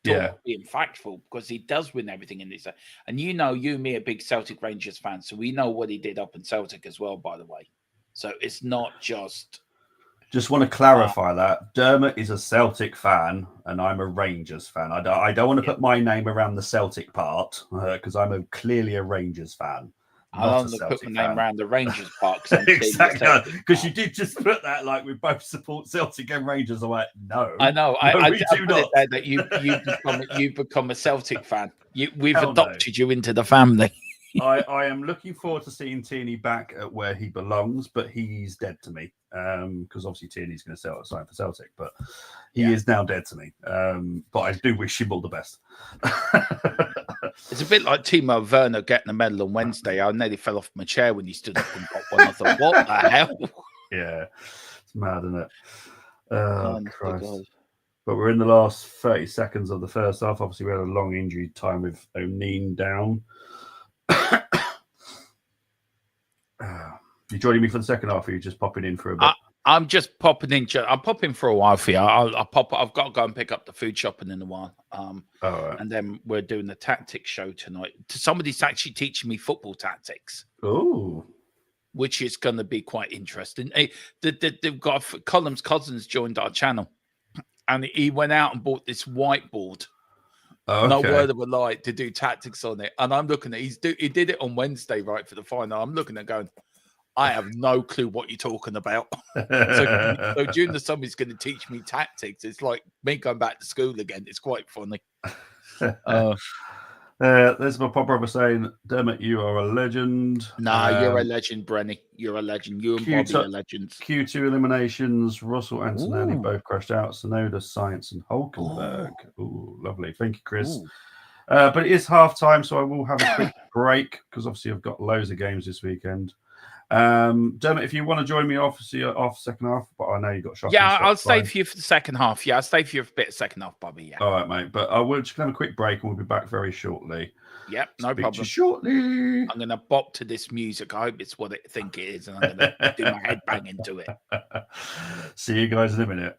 being factful, because he does win everything in this. And you and me are big Celtic Rangers fans, so we know what he did up in Celtic as well, by the way. So it's not just... Just want to clarify that Dermot is a Celtic fan and I'm a Rangers fan. I don't want to put my name around the Celtic part because I'm clearly a Rangers fan. I don't want to put my name around the Rangers part. Exactly, because you did just put that like we both support Celtic and Rangers. I'm like, no, I know. No, I we do not. That you've become a Celtic fan. We've adopted you into the family. I am looking forward to seeing Tierney back at where he belongs, but he's dead to me because obviously Tierney's going to sign for Celtic, but he is now dead to me. But I do wish him all the best. It's a bit like Timo Werner getting a medal on Wednesday. I nearly fell off my chair when he stood up and got one. I thought, what the hell? Yeah, it's mad, isn't it? Oh, Christ. God. But we're in the last 30 seconds of the first half. Obviously, we had a long injury time with O'Neill down. You joining me for the second half, or are you just popping in for a bit? I'm just popping in. I'll pop in for a while for you. I'll pop. I've got to go and pick up the food shopping in a while. Right. And then we're doing the tactics show tonight. Somebody's actually teaching me football tactics. Oh, which is going to be quite interesting. They've got Colum's Cousins joined our channel, and he went out and bought this whiteboard. Okay. No word of a lie, to do tactics on it. And I'm looking at he did it on Wednesday, right, for the final. I'm looking at going, I have no clue what you're talking about. so during the summer, he's going to teach me tactics. It's like me going back to school again. It's quite funny. There's my pop brother saying, Dermot, you are a legend. Nah, you're a legend, Brenny. You're a legend. You and Bobby are legends. Q2 eliminations. Russell Antonelli both crashed out. Sonoda, Science, and Hulkenberg. Ooh, lovely. Thank you, Chris. But it is half time, so I will have a quick break because obviously I've got loads of games this weekend. Dermot, if you want to join me off second half, but I know you got shot. Yeah, I'll stay for you for the second half. Yeah, I'll stay for you for a bit of second half, Bobby. Yeah. All right, mate. But I will just have a quick break and we'll be back very shortly. Yep, no problem. Shortly. I'm going to bop to this music. I hope it's what I think it is, and I'm going to do my head bang into it. See you guys in a minute.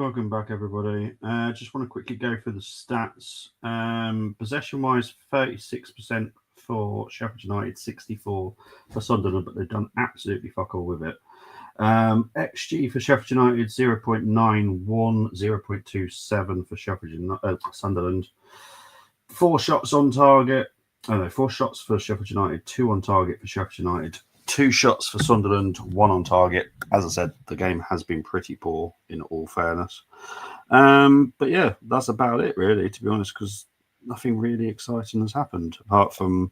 Welcome back, everybody. Just want to quickly go through the stats. Possession-wise, 36% for Sheffield United, 64 for Sunderland, but they've done absolutely fuck all with it. XG for Sheffield United, 0.91, 0.27 for Sunderland. 4 shots on target. 4 shots for Sheffield United, 2 on target for Sheffield United. 2 shots for Sunderland, 1 on target. As I said, the game has been pretty poor, in all fairness. But yeah, that's about it, really, to be honest, because nothing really exciting has happened, apart from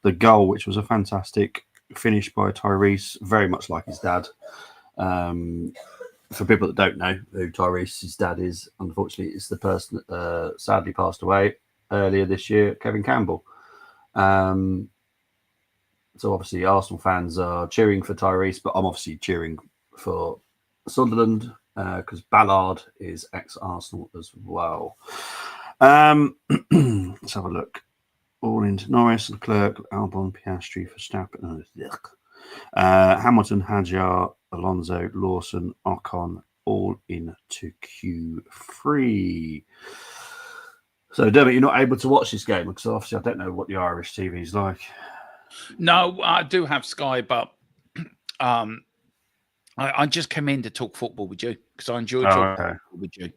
the goal, which was a fantastic finish by Tyrese, very much like his dad. For people that don't know who Tyrese's dad is, unfortunately, it's the person that sadly passed away earlier this year, Kevin Campbell. So obviously Arsenal fans are cheering for Tyrese, but I'm obviously cheering for Sunderland because Ballard is ex-Arsenal as well. Let's have a look. All into Norris, Leclerc, Albon, Piastri, Verstappen, Hamilton, Hadjar, Alonso, Lawson, Ocon, all into Q3. So, Dermot, you're not able to watch this game because obviously I don't know what the Irish TV is like. No, I do have Sky, but I just came in to talk football with you because I enjoy talking with you,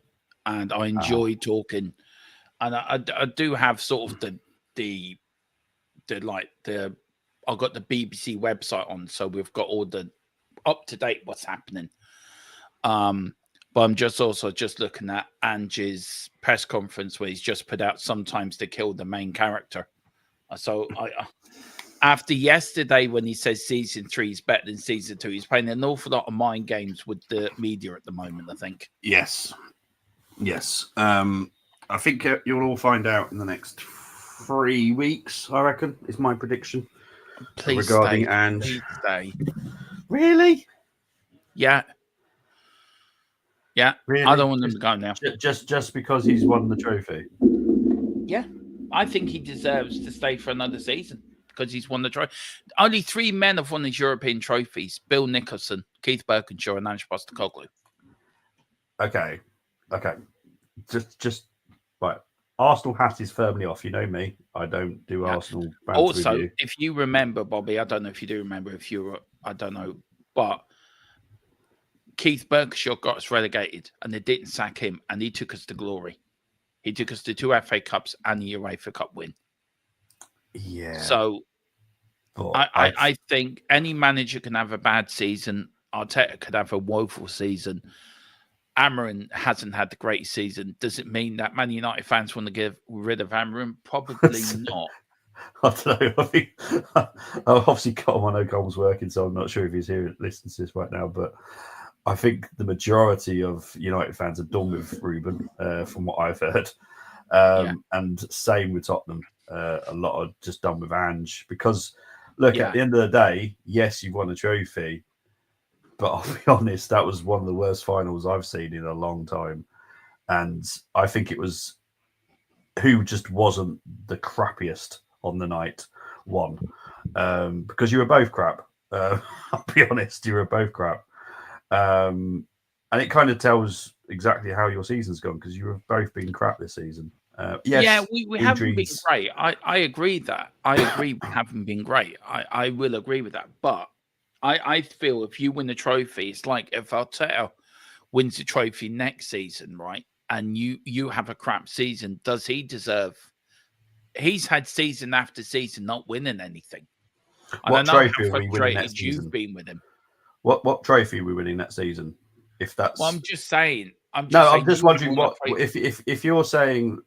and I enjoy talking, and I do have sort of the I've got the BBC website on, so we've got all the up to date what's happening. But I'm just looking at Ange's press conference where he's just put out sometimes to kill the main character. So after yesterday, when he says season 3 is better than season 2, he's playing an awful lot of mind games with the media at the moment, I think. Yes. I think you'll all find out in the next 3 weeks, I reckon, is my prediction. Please regarding stay. Ange. Please stay. Really? Yeah. Really? I don't want him to go now. Just because he's won the trophy? Yeah. I think he deserves to stay for another season because he's won the trophy. Only 3 men have won these European trophies: Bill Nicholson, Keith Birkinshaw, and Ange Postecoglou. Okay. Just right. Arsenal hat is firmly off. You know me. I don't do Arsenal. Also, if you remember, Bobby, I don't know if you do remember. I don't know, but Keith Birkinshaw got us relegated, and they didn't sack him, and he took us to glory. He took us to 2 FA Cups and the UEFA Cup win. Yeah. So I think any manager can have a bad season. Arteta could have a woeful season. Amarin hasn't had the greatest season. Does it mean that Man United fans want to get rid of Amarin? Probably not. I don't know. I think I've obviously got him. I know Cole's working, so I'm not sure if he's here listening to this right now, but I think the majority of United fans are done with Ruben, from what I've heard. And same with Tottenham. A lot are just done with Ange because, look, at the end of the day, yes, you've won a trophy, but I'll be honest, that was one of the worst finals I've seen in a long time. And I think it was who just wasn't the crappiest on the night won. Because you were both crap. I'll be honest, you were both crap. And it kind of tells exactly how your season's gone because you have both been crap this season. Yes, we haven't been great. I agree that. I agree we haven't been great. I will agree with that. But I feel if you win the trophy, it's like if Arteta wins the trophy next season, right? And you have a crap season, does he deserve? He's had season after season not winning anything. What trophy are we winning next season? You've been with him. What trophy are we winning next season? If that's I'm just saying. I'm just wondering what if you're saying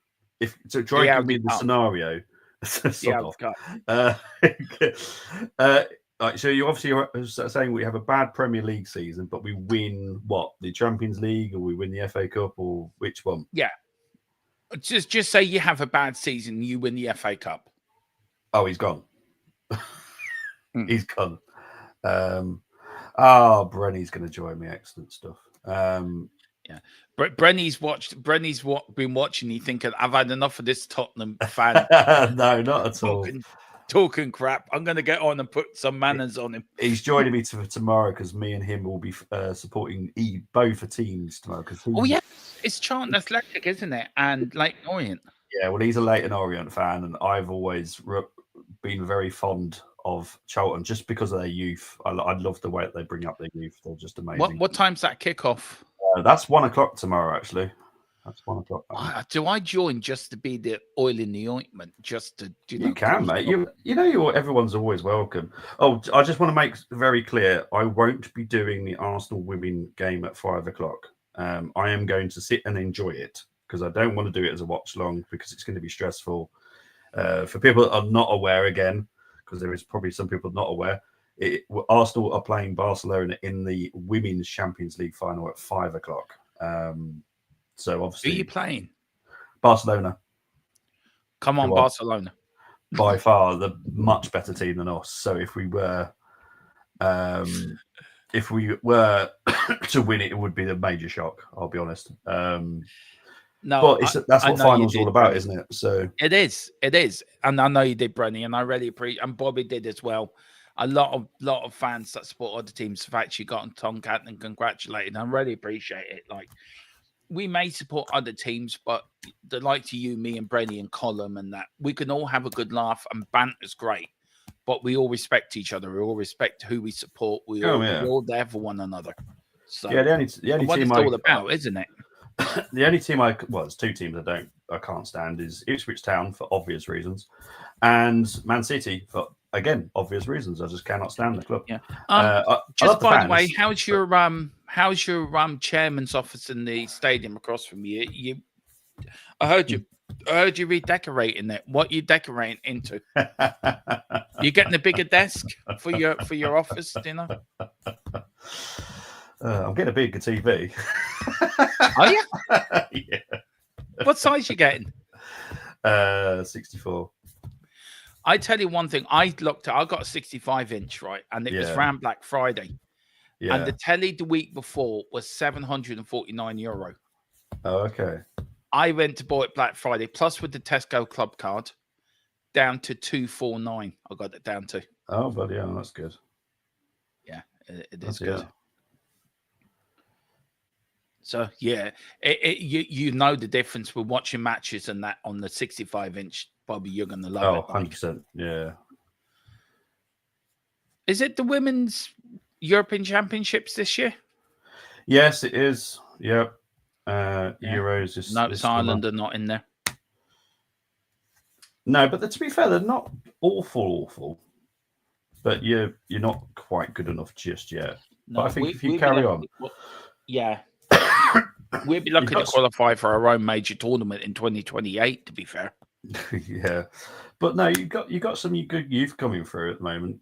to try and give me the scenario. Right, so you obviously are saying we have a bad Premier League season, but we win what? The Champions League, or we win the FA Cup, or which one? Yeah. Just say you have a bad season, you win the FA Cup. Oh, he's gone. He's gone. Brenny's going to join me. Excellent stuff. Brenny's been watching. You thinking, I've had enough of this Tottenham fan. No, not at all. talking crap. I'm going to get on and put some manners on him. He's joining me for tomorrow because me and him will be supporting both teams tomorrow. Oh, yeah. It's Charlton Athletic, isn't it? And Leyton Orient. Yeah, well, he's a Leyton Orient fan, and I've always been very fond of Charlton just because of their youth. I love the way that they bring up their youth. They're just amazing. What time's that kickoff? That's 1 o'clock tomorrow, actually. That's 1 o'clock. Do I join just to be the oil in the ointment? Just to you can, mate. Everyone's always welcome. Oh, I just want to make very clear, I won't be doing the Arsenal women game at 5 o'clock. I am going to sit and enjoy it because I don't want to do it as a watch long because it's going to be stressful. For people that are not aware, again, because there is probably some people not aware, Arsenal are playing Barcelona in the Women's Champions League final at 5 o'clock. So obviously, who are you playing? Barcelona. Come on, Barcelona. By far the much better team than us. So if we were to win it, it would be a major shock. I'll be honest. No, but that's what finals all about, isn't it? So it is, and I know you did, Brenny, and I really appreciate, and Bobby did as well. A lot of fans that support other teams have actually gotten Tomcat and congratulated. I really appreciate it. Like, we may support other teams, but the likes of you, me, and Brenny and Colum and that, we can all have a good laugh and banter's great. But we all respect each other. We all respect who we support. We're all there for one another. So yeah, the only what team it's all about, isn't it? The only team there's two teams I can't stand is Ipswich Town for obvious reasons, and Man City for again obvious reasons. I just cannot stand the club. Yeah. Just by the way, how's your chairman's office in the stadium across from you? I heard you redecorating it. What you decorating into? You getting a bigger desk for your office, do you know? I'm getting a bigger TV. Are you? Yeah. What size you getting? 64. I tell you one thing. I got a 65-inch, right, and it was around Black Friday. Yeah. And the telly the week before was €749. Oh, okay. I went to buy it Black Friday, plus with the Tesco Club card, down to $249. I got it down to. Oh, but yeah, that's good. Yeah, it is good. Yeah. So yeah, you know the difference with watching matches and that on the 65-inch. Bobby, you're gonna love it. 100%. Yeah. Is it the Women's European Championships this year? Yes, it is. Yep. Euros is. No, Ireland are not in there. No, but to be fair, they're not awful. But you're not quite good enough just yet. No, but I think if you carry on, yeah. We'll be lucky to qualify for our own major tournament in 2028, to be fair. Yeah. But no, you got some good youth coming through at the moment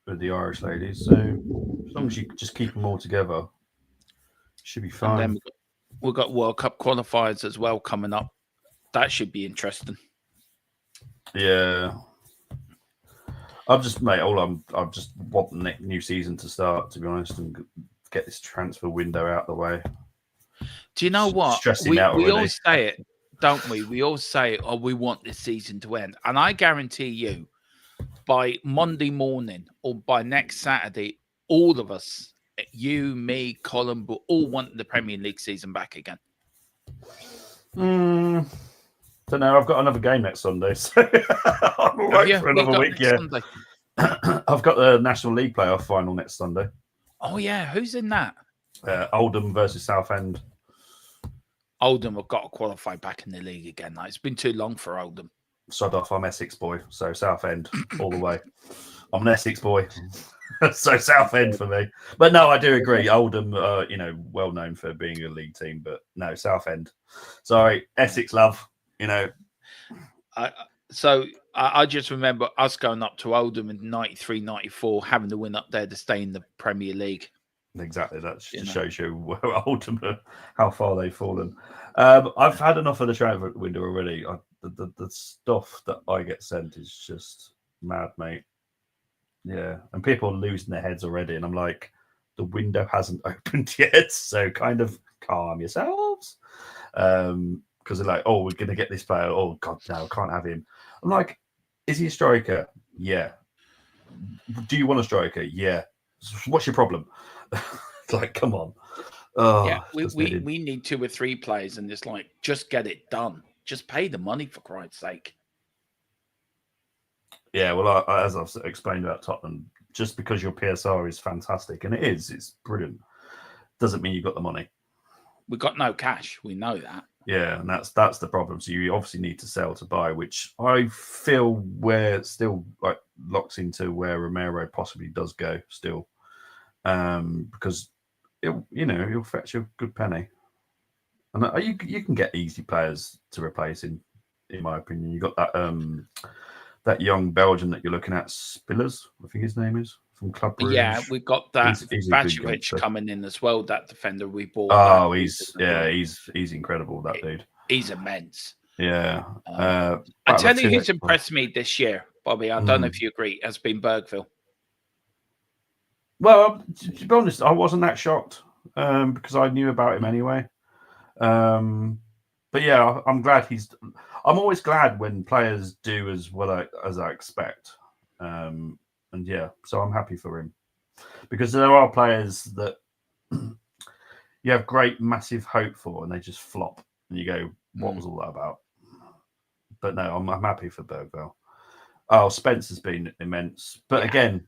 with the Irish ladies. So as long as you just keep them all together, it should be fine. And then we've got World Cup qualifiers as well coming up. That should be interesting. Yeah. I just want the new season to start, to be honest, and get this transfer window out of the way. Do you know what? Stressing out we already. all say it, don't we? We all say, oh, we want this season to end. And I guarantee you, by Monday morning or by next Saturday, all of us, you, me, Colin, will all want the Premier League season back again. Don't know. I've got another game next Sunday, so I'm all right for another week. Yeah, I've got the National League playoff final next Sunday. Oh yeah, who's in that? Oldham versus Southend. Oldham have got to qualify back in the league again. It's been too long for Oldham. Sod off, I'm Essex boy, so Southend all the way. I'm an Essex boy, so Southend for me. But no, I do agree. Oldham, well known for being a league team, but no, Southend. Sorry, Essex love. I just remember us going up to Oldham in 93, 94, having to win up there to stay in the Premier League. Exactly. That shows you Oldham, how far they've fallen. I've had enough of the transfer window already. The stuff that I get sent is just mad, mate. Yeah. And people are losing their heads already. And I'm like, the window hasn't opened yet. So kind of calm yourselves. Because they're like, oh, we're going to get this player. Oh, God, no, I can't have him. I'm like, is he a striker? Yeah. Do you want a striker? Yeah. What's your problem? Like, come on. Oh, Yeah, just made it. we need 2 or 3 players, and it's like, just get it done. Just pay the money, for Christ's sake. Yeah, well, as I've explained about Tottenham, just because your PSR is fantastic, and it's brilliant, doesn't mean you've got the money. We've got no cash. We know that. Yeah, and that's the problem. So you obviously need to sell to buy, which I feel we're still like locked into where Romero possibly does go still, because he'll fetch you a good penny, and you can get easy players to replace him. In my opinion, you got that young Belgian that you're looking at, Spillers, I think his name is, from Club Brugge. Yeah, we've got that He's a good Bajovic youngster. coming in as well. That defender we bought. Oh, he's incredible. That dude. He's immense. Yeah. I tell you who's impressed me this year, Bobby. I don't know if you agree. Has been Bergville. Well, to be honest, I wasn't that shocked because I knew about him anyway. But yeah, I'm glad I'm always glad when players do as well as I expect. And yeah, so I'm happy for him because there are players that you have great, massive hope for, and they just flop, and you go, "What was all that about?" But no, I'm happy for Bergville. Oh, Spence has been immense, but again,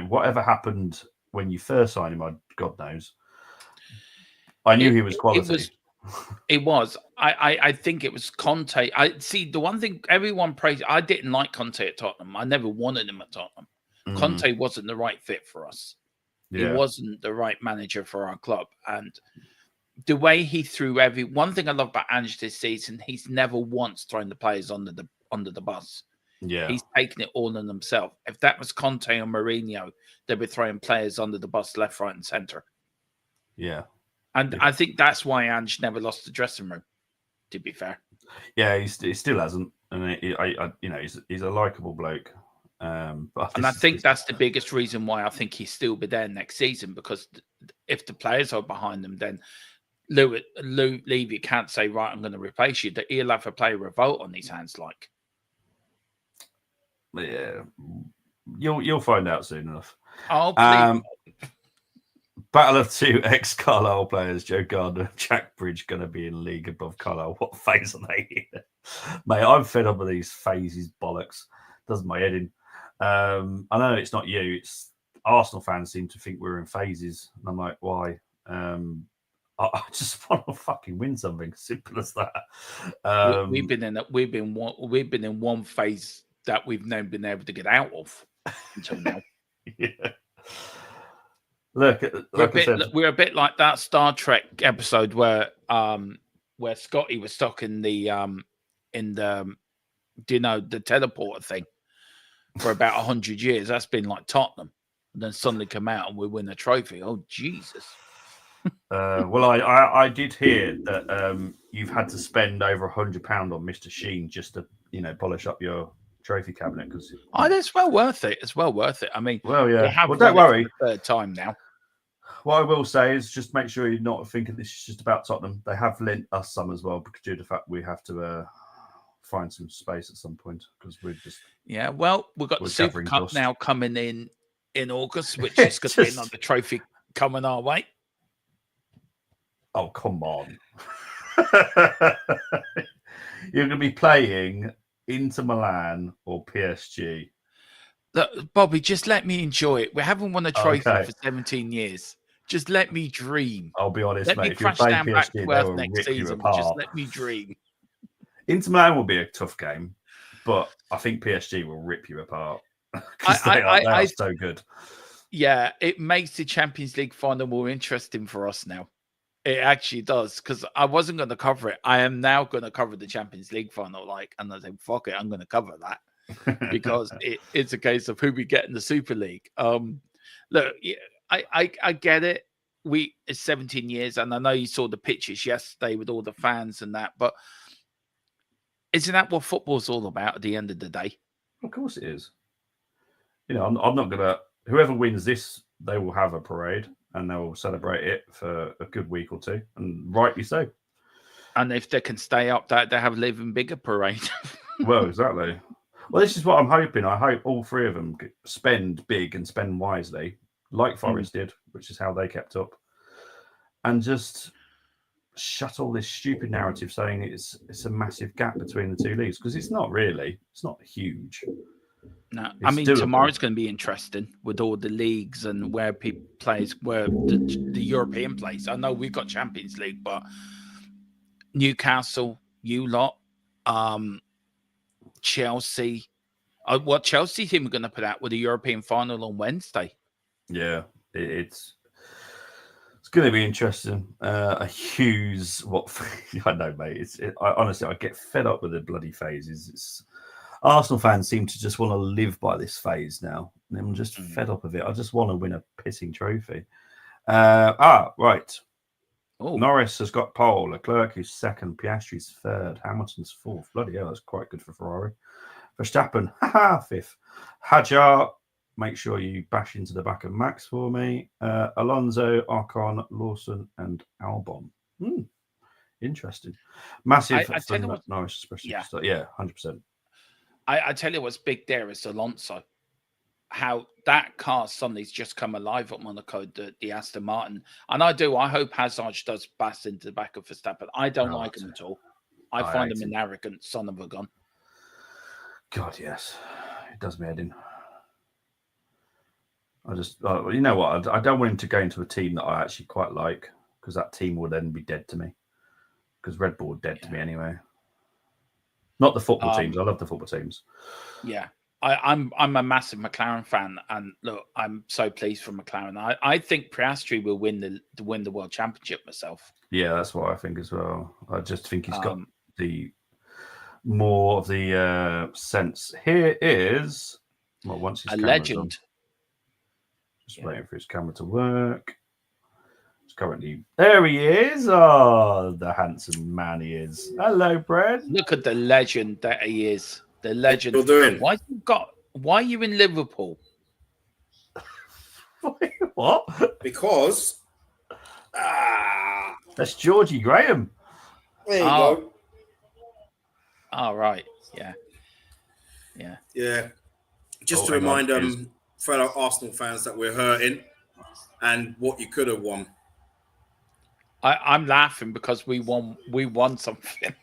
whatever happened when you first signed him, God knows. I knew he was quality. It was. I think it was Conte. I see the one thing everyone praised. I didn't like Conte at Tottenham. I never wanted him at Tottenham. Conte wasn't the right fit for us. Yeah. He wasn't the right manager for our club. And the way he threw one thing I love about Ange this season, he's never once thrown the players under the bus. Yeah. He's taken it all on himself. If that was Conte or Mourinho, they'd be throwing players under the bus left, right, and centre. Yeah. And I think that's why Ange never lost the dressing room, to be fair. Yeah, he still hasn't. And he's a likable bloke. But I think that's the biggest reason why I think he'll still be there next season, because if the players are behind them, then Lou Levy can't say, right, I'm going to replace you. He'll have a player revolt on his hands, like. Yeah, you'll find out soon enough. Oh, please. Battle of 2 ex-Carlisle players, Joe Gardner, Jack Bridge, going to be in league above Carlisle. What phase are they in? Mate, I'm fed up with these phases, bollocks. Does my head in. I know it's not you. It's Arsenal fans seem to think we're in phases. And I'm like, why? I just want to fucking win something. Simple as that. We've been in one phase that we've never been able to get out of until now. Yeah. Look, we're a bit like that Star Trek episode where Scotty was stuck in the the teleporter thing for about 100 years. That's been like Tottenham, and then suddenly come out and we win a trophy. Oh Jesus! Well, I did hear that you've had to spend over £100 on Mr. Sheen just to polish up your trophy cabinet because it's well worth it. It's well worth it. I mean, well, yeah. Well, don't worry. For the third time now. What I will say is just make sure you're not thinking this is just about Tottenham. They have lent us some as well because due to the fact we have to find some space at some point because we're just Well, we've got the Super Cup now coming in August, which is going to be another trophy coming our way. Oh, come on. You're going to be playing Inter Milan or PSG. Look, Bobby, just let me enjoy it. We haven't won a trophy for 17 years. Just let me dream. I'll be honest, let mate. me crash down back to Earth next season. Just let me dream. Inter Milan will be a tough game, but I think PSG will rip you apart because they are so good. Yeah, it makes the Champions League final more interesting for us now. It actually does, because I wasn't going to cover it. I am now going to cover the Champions League final, and I think, fuck it, I'm going to cover that because it's a case of who we get in the Super League. Look, I get it. It's 17 years, and I know you saw the pictures yesterday with all the fans and that, but isn't that what football's all about at the end of the day? Of course it is. I'm not going to... Whoever wins this, they will have a parade. And they'll celebrate it for a good week or two, and rightly so. And if they can stay up, they have an even bigger parade. Well, exactly. Well, this is what I'm hoping. I hope all three of them spend big and spend wisely, like Forest did, which is how they kept up, and just shut all this stupid narrative saying it's a massive gap between the two leagues, because it's not really. It's not huge. No, It's doable. tomorrow's going to be interesting with all the leagues and where people plays, where the European plays. I know we've got Champions League, but Newcastle, you lot, Chelsea. What Chelsea team are going to put out with the European final on Wednesday? Yeah, it's going to be interesting. Hughes, I know, mate. Honestly, I get fed up with the bloody phases. Arsenal fans seem to just want to live by this phase now. I'm just fed up of it. I just want to win a pissing trophy. Right. Oh. Norris has got pole. Leclerc is second. Piastri's third. Hamilton's fourth. Bloody hell, that's quite good for Ferrari. Verstappen, fifth. Hadjar, make sure you bash into the back of Max for me. Alonso, Ocon, Lawson, and Albon. Interesting. Massive for Norris, especially. Yeah, 100%. I tell you what's big there is Alonso. How that car suddenly's just come alive at Monaco, the Aston Martin. And I hope Hazard does bash into the back of Verstappen. I don't like him at all. I find him an arrogant son of a gun. God, yes. It does me head in. I just, you know what? I don't want him to go into a team that I actually quite like, because that team will then be dead to me. Because Red Bull are dead to me anyway. Not the football teams. I love the football teams. Yeah. I'm a massive McLaren fan, and look, I'm so pleased for McLaren. I think Piastri will win the world championship myself. Yeah, that's what I think as well. I just think he's got the more of the sense. Here is once his a legend. Just waiting for his camera to work. It's currently there. He is. Oh, the handsome man he is. Hello, Brad. Look at the legend that he is. The legend. What you're doing? Why are you in Liverpool? What? Because that's Georgie Graham. There you go. Oh, right. Yeah. Just to remind fellow Arsenal fans that we're hurting and what you could have won. I'm laughing because we won something.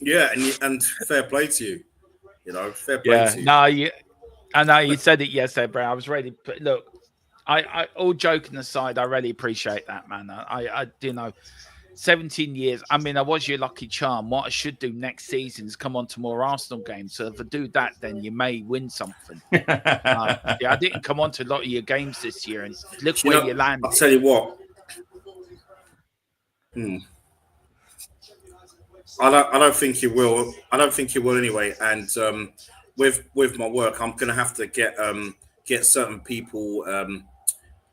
Yeah, and fair play to you. Fair play to you. No, I know you said it yesterday, bro. I was ready. Look, I all joking aside, I really appreciate that, man. I 17 years. I mean, I was your lucky charm. What I should do next season is come on to more Arsenal games. So if I do that, then you may win something. I didn't come on to a lot of your games this year, and look where you landed. I'll tell you what. I don't think you will. I don't think you will anyway. And with my work, I'm going to have to get certain people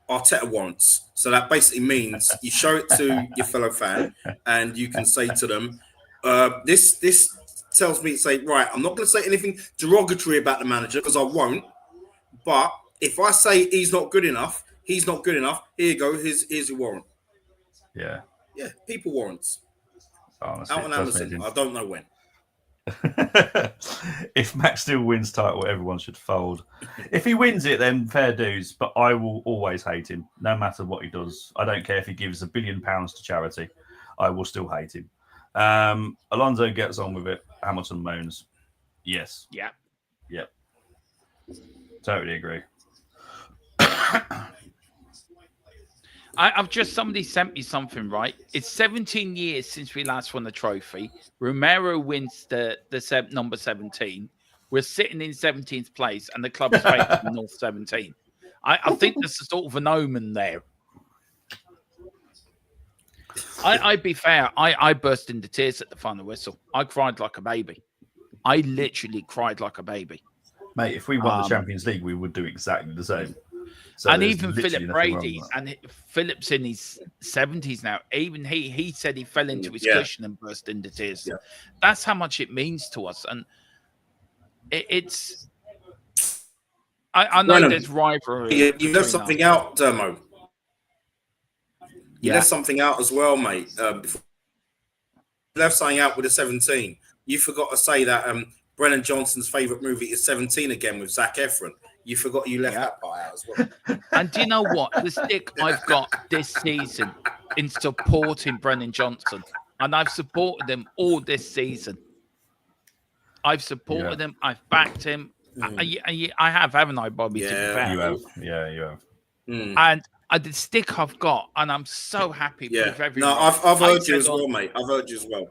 Arteta warrants. So that basically means you show it to your fellow fan, and you can say to them, "This tells me to say right. I'm not going to say anything derogatory about the manager because I won't. But if I say he's not good enough, Here you go. Here's your warrant." Yeah. Yeah. People warrants. Honestly, out on Amazon. I don't know when. If Max still wins title, everyone should fold. If he wins it, then fair dues. But I will always hate him, no matter what he does. I don't care if he gives £1 billion to charity. I will still hate him. Alonso gets on with it. Hamilton moans. Yes. Yeah. Yep. Totally agree. I've just somebody sent me something, right? It's 17 years since we last won the trophy. Romero wins the number 17. We're sitting in 17th place, and the club is facing North 17. I think there's a sort of an omen there. I'd be fair. I burst into tears at the final whistle. I cried like a baby. I literally cried like a baby. Mate, if we won the Champions League, we would do exactly the same. So and even Philip Brady, and Philip's in his 70s now. Even he said he fell into his cushion and burst into tears. Yeah. That's how much it means to us. And it's. I know there's rivalry. You left something out, Dermo. You left something out as well, mate. You left something out with the 17. You forgot to say that Brennan Johnson's favourite movie is 17 again with Zac Efron. You forgot you left that part out as well. And do you know what? The stick I've got this season in supporting Brennan Johnson, and I've supported him all this season. I've supported him. I've backed him. I have, haven't I, Bobby? Yeah, to be fair. You have. Yeah, you have. And the stick I've got, and I'm so happy with everyone. No, I've heard you as well, mate. I've heard you as well.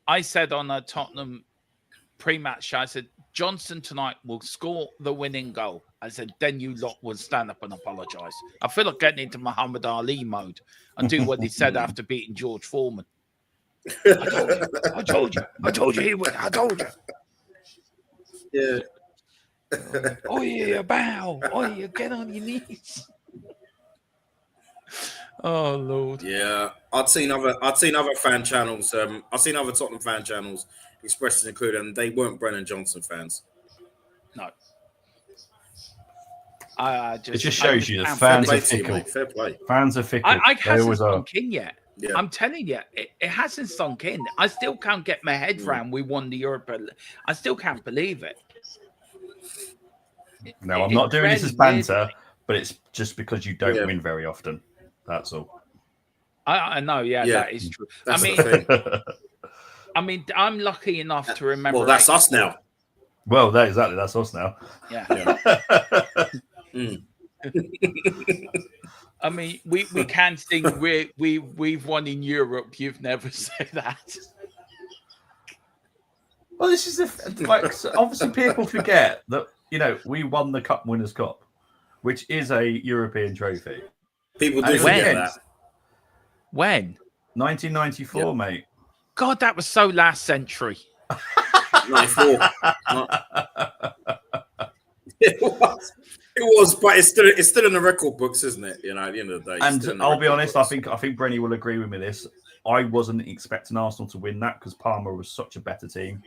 I said on a Tottenham pre-match show, I said, Johnson tonight will score the winning goal. I said, then you lot will stand up and apologise. I feel like getting into Muhammad Ali mode and do what he said after beating George Foreman. I told you he would. I told Yeah. you. Oh yeah, bow. Oh yeah, get on your knees. Oh Lord. Yeah, I'd seen other fan channels. I've seen other Tottenham fan channels expressed included, and they weren't Brennan Johnson fans. No. It just shows you the fans are fickle. Fair play. Fans are fickle. I hasn't are. sunk in yet. Yeah. I'm telling you, it hasn't sunk in. I still can't get my head around we won the Europa. I still can't believe it. No, I'm not doing this as banter, but it's just because you don't win very often. That's all. I know, that is true. That's I mean, I'm lucky enough to remember. Well, that's us now. Well, that's us now. Yeah. I mean, we can sing. We've won in Europe. You've never said that. Well, this is obviously people forget that we won the Cup Winners' Cup, which is a European trophy. People do forget that. When? 1994, mate. God, that was so last century. 94. It was, but it's still in the record books, isn't it? At the end of the day. And I'll be honest, I think Brenny will agree with me this. I wasn't expecting Arsenal to win that because Parma was such a better team.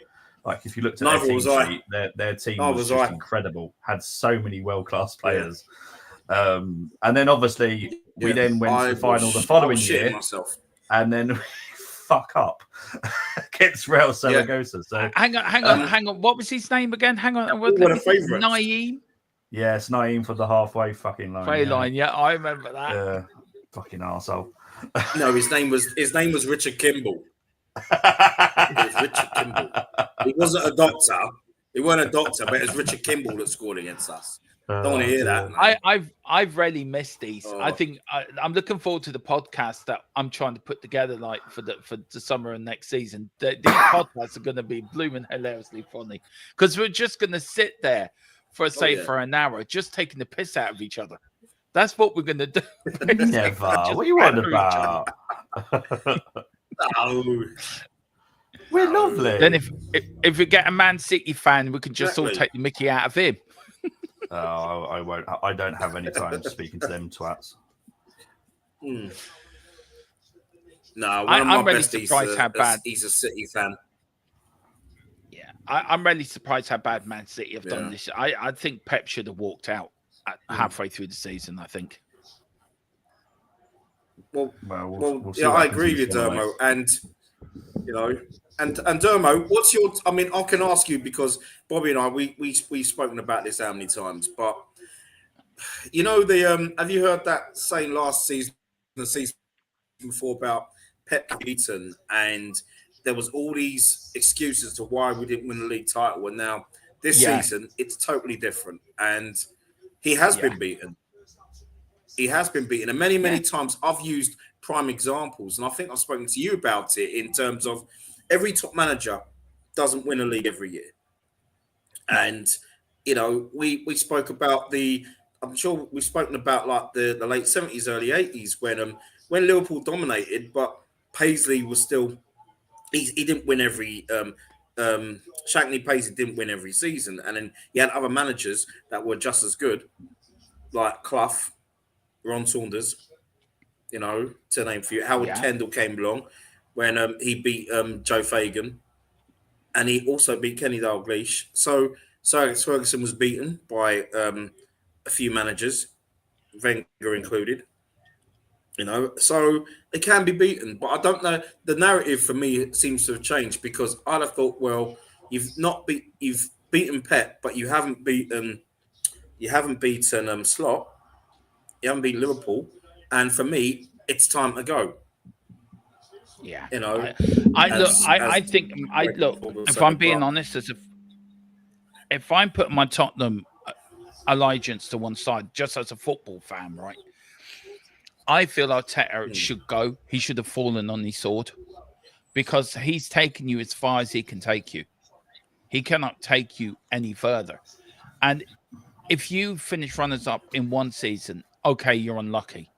Like if you looked at their team sheet, their team was just incredible. Had so many world-class players. And then obviously we then went to the final the following year, and then we fuck up against Real Zaragoza. So hang on. What was his name again? Hang on. What a favourite. Naeem. Yeah, it's Naeem for the halfway fucking line. Yeah, I remember that. Yeah, fucking arsehole. No, his name was Richard Kimball. It was Richard Kimball. He wasn't a doctor. He wasn't a doctor, but it was Richard Kimball that scored against us. Don't want to hear that. Man. I've really missed these. I think I'm looking forward to the podcast that I'm trying to put together, like for the summer and next season. These podcasts are going to be blooming hilariously funny because we're just going to sit there for for an hour, just taking the piss out of each other. That's what we're going to do. Never. What are you on about? No. We're lovely. Then if we get a Man City fan, we can just all take the mickey out of him. Oh, I won't. I don't have any time speaking to them twats. No, one of my I'm really besties, surprised how bad he's a City fan. Yeah, I'm really surprised how bad Man City have done this. I think Pep should have walked out halfway through the season. I think. We'll I agree with Dermo, and and Dermo, what's your? I mean, I can ask you because Bobby and I we've spoken about this how many times, but have you heard that saying last season, the season before about Pep beaten, and there was all these excuses to why we didn't win the league title, and now this season it's totally different, and he has been beaten. He has been beaten, and many times I've used prime examples, and I think I've spoken to you about it in terms of every top manager doesn't win a league every year. And, we spoke about I'm sure we've spoken about like the late 70s, early 80s when Liverpool dominated, but Paisley was still, he didn't win every, Shankly Paisley didn't win every season. And then you had other managers that were just as good, like Clough, Ron Saunders, to name for you. Howard Kendall came along when he beat Joe Fagan, and he also beat Kenny Dalglish. So Alex Ferguson was beaten by a few managers, Wenger included. You know, so it can be beaten, but I don't know. The narrative for me seems to have changed because I'd have thought, well, you've beaten Pep, but you haven't beaten Slot, you haven't beaten Liverpool, and for me, it's time to go. Yeah, You know, I look. I as think I Greg look. will If say, I'm being but honest, if I'm putting my Tottenham allegiance to one side, just as a football fan, right? I feel Arteta should go. He should have fallen on his sword because he's taken you as far as he can take you. He cannot take you any further. And if you finish runners up in one season, okay, you're unlucky.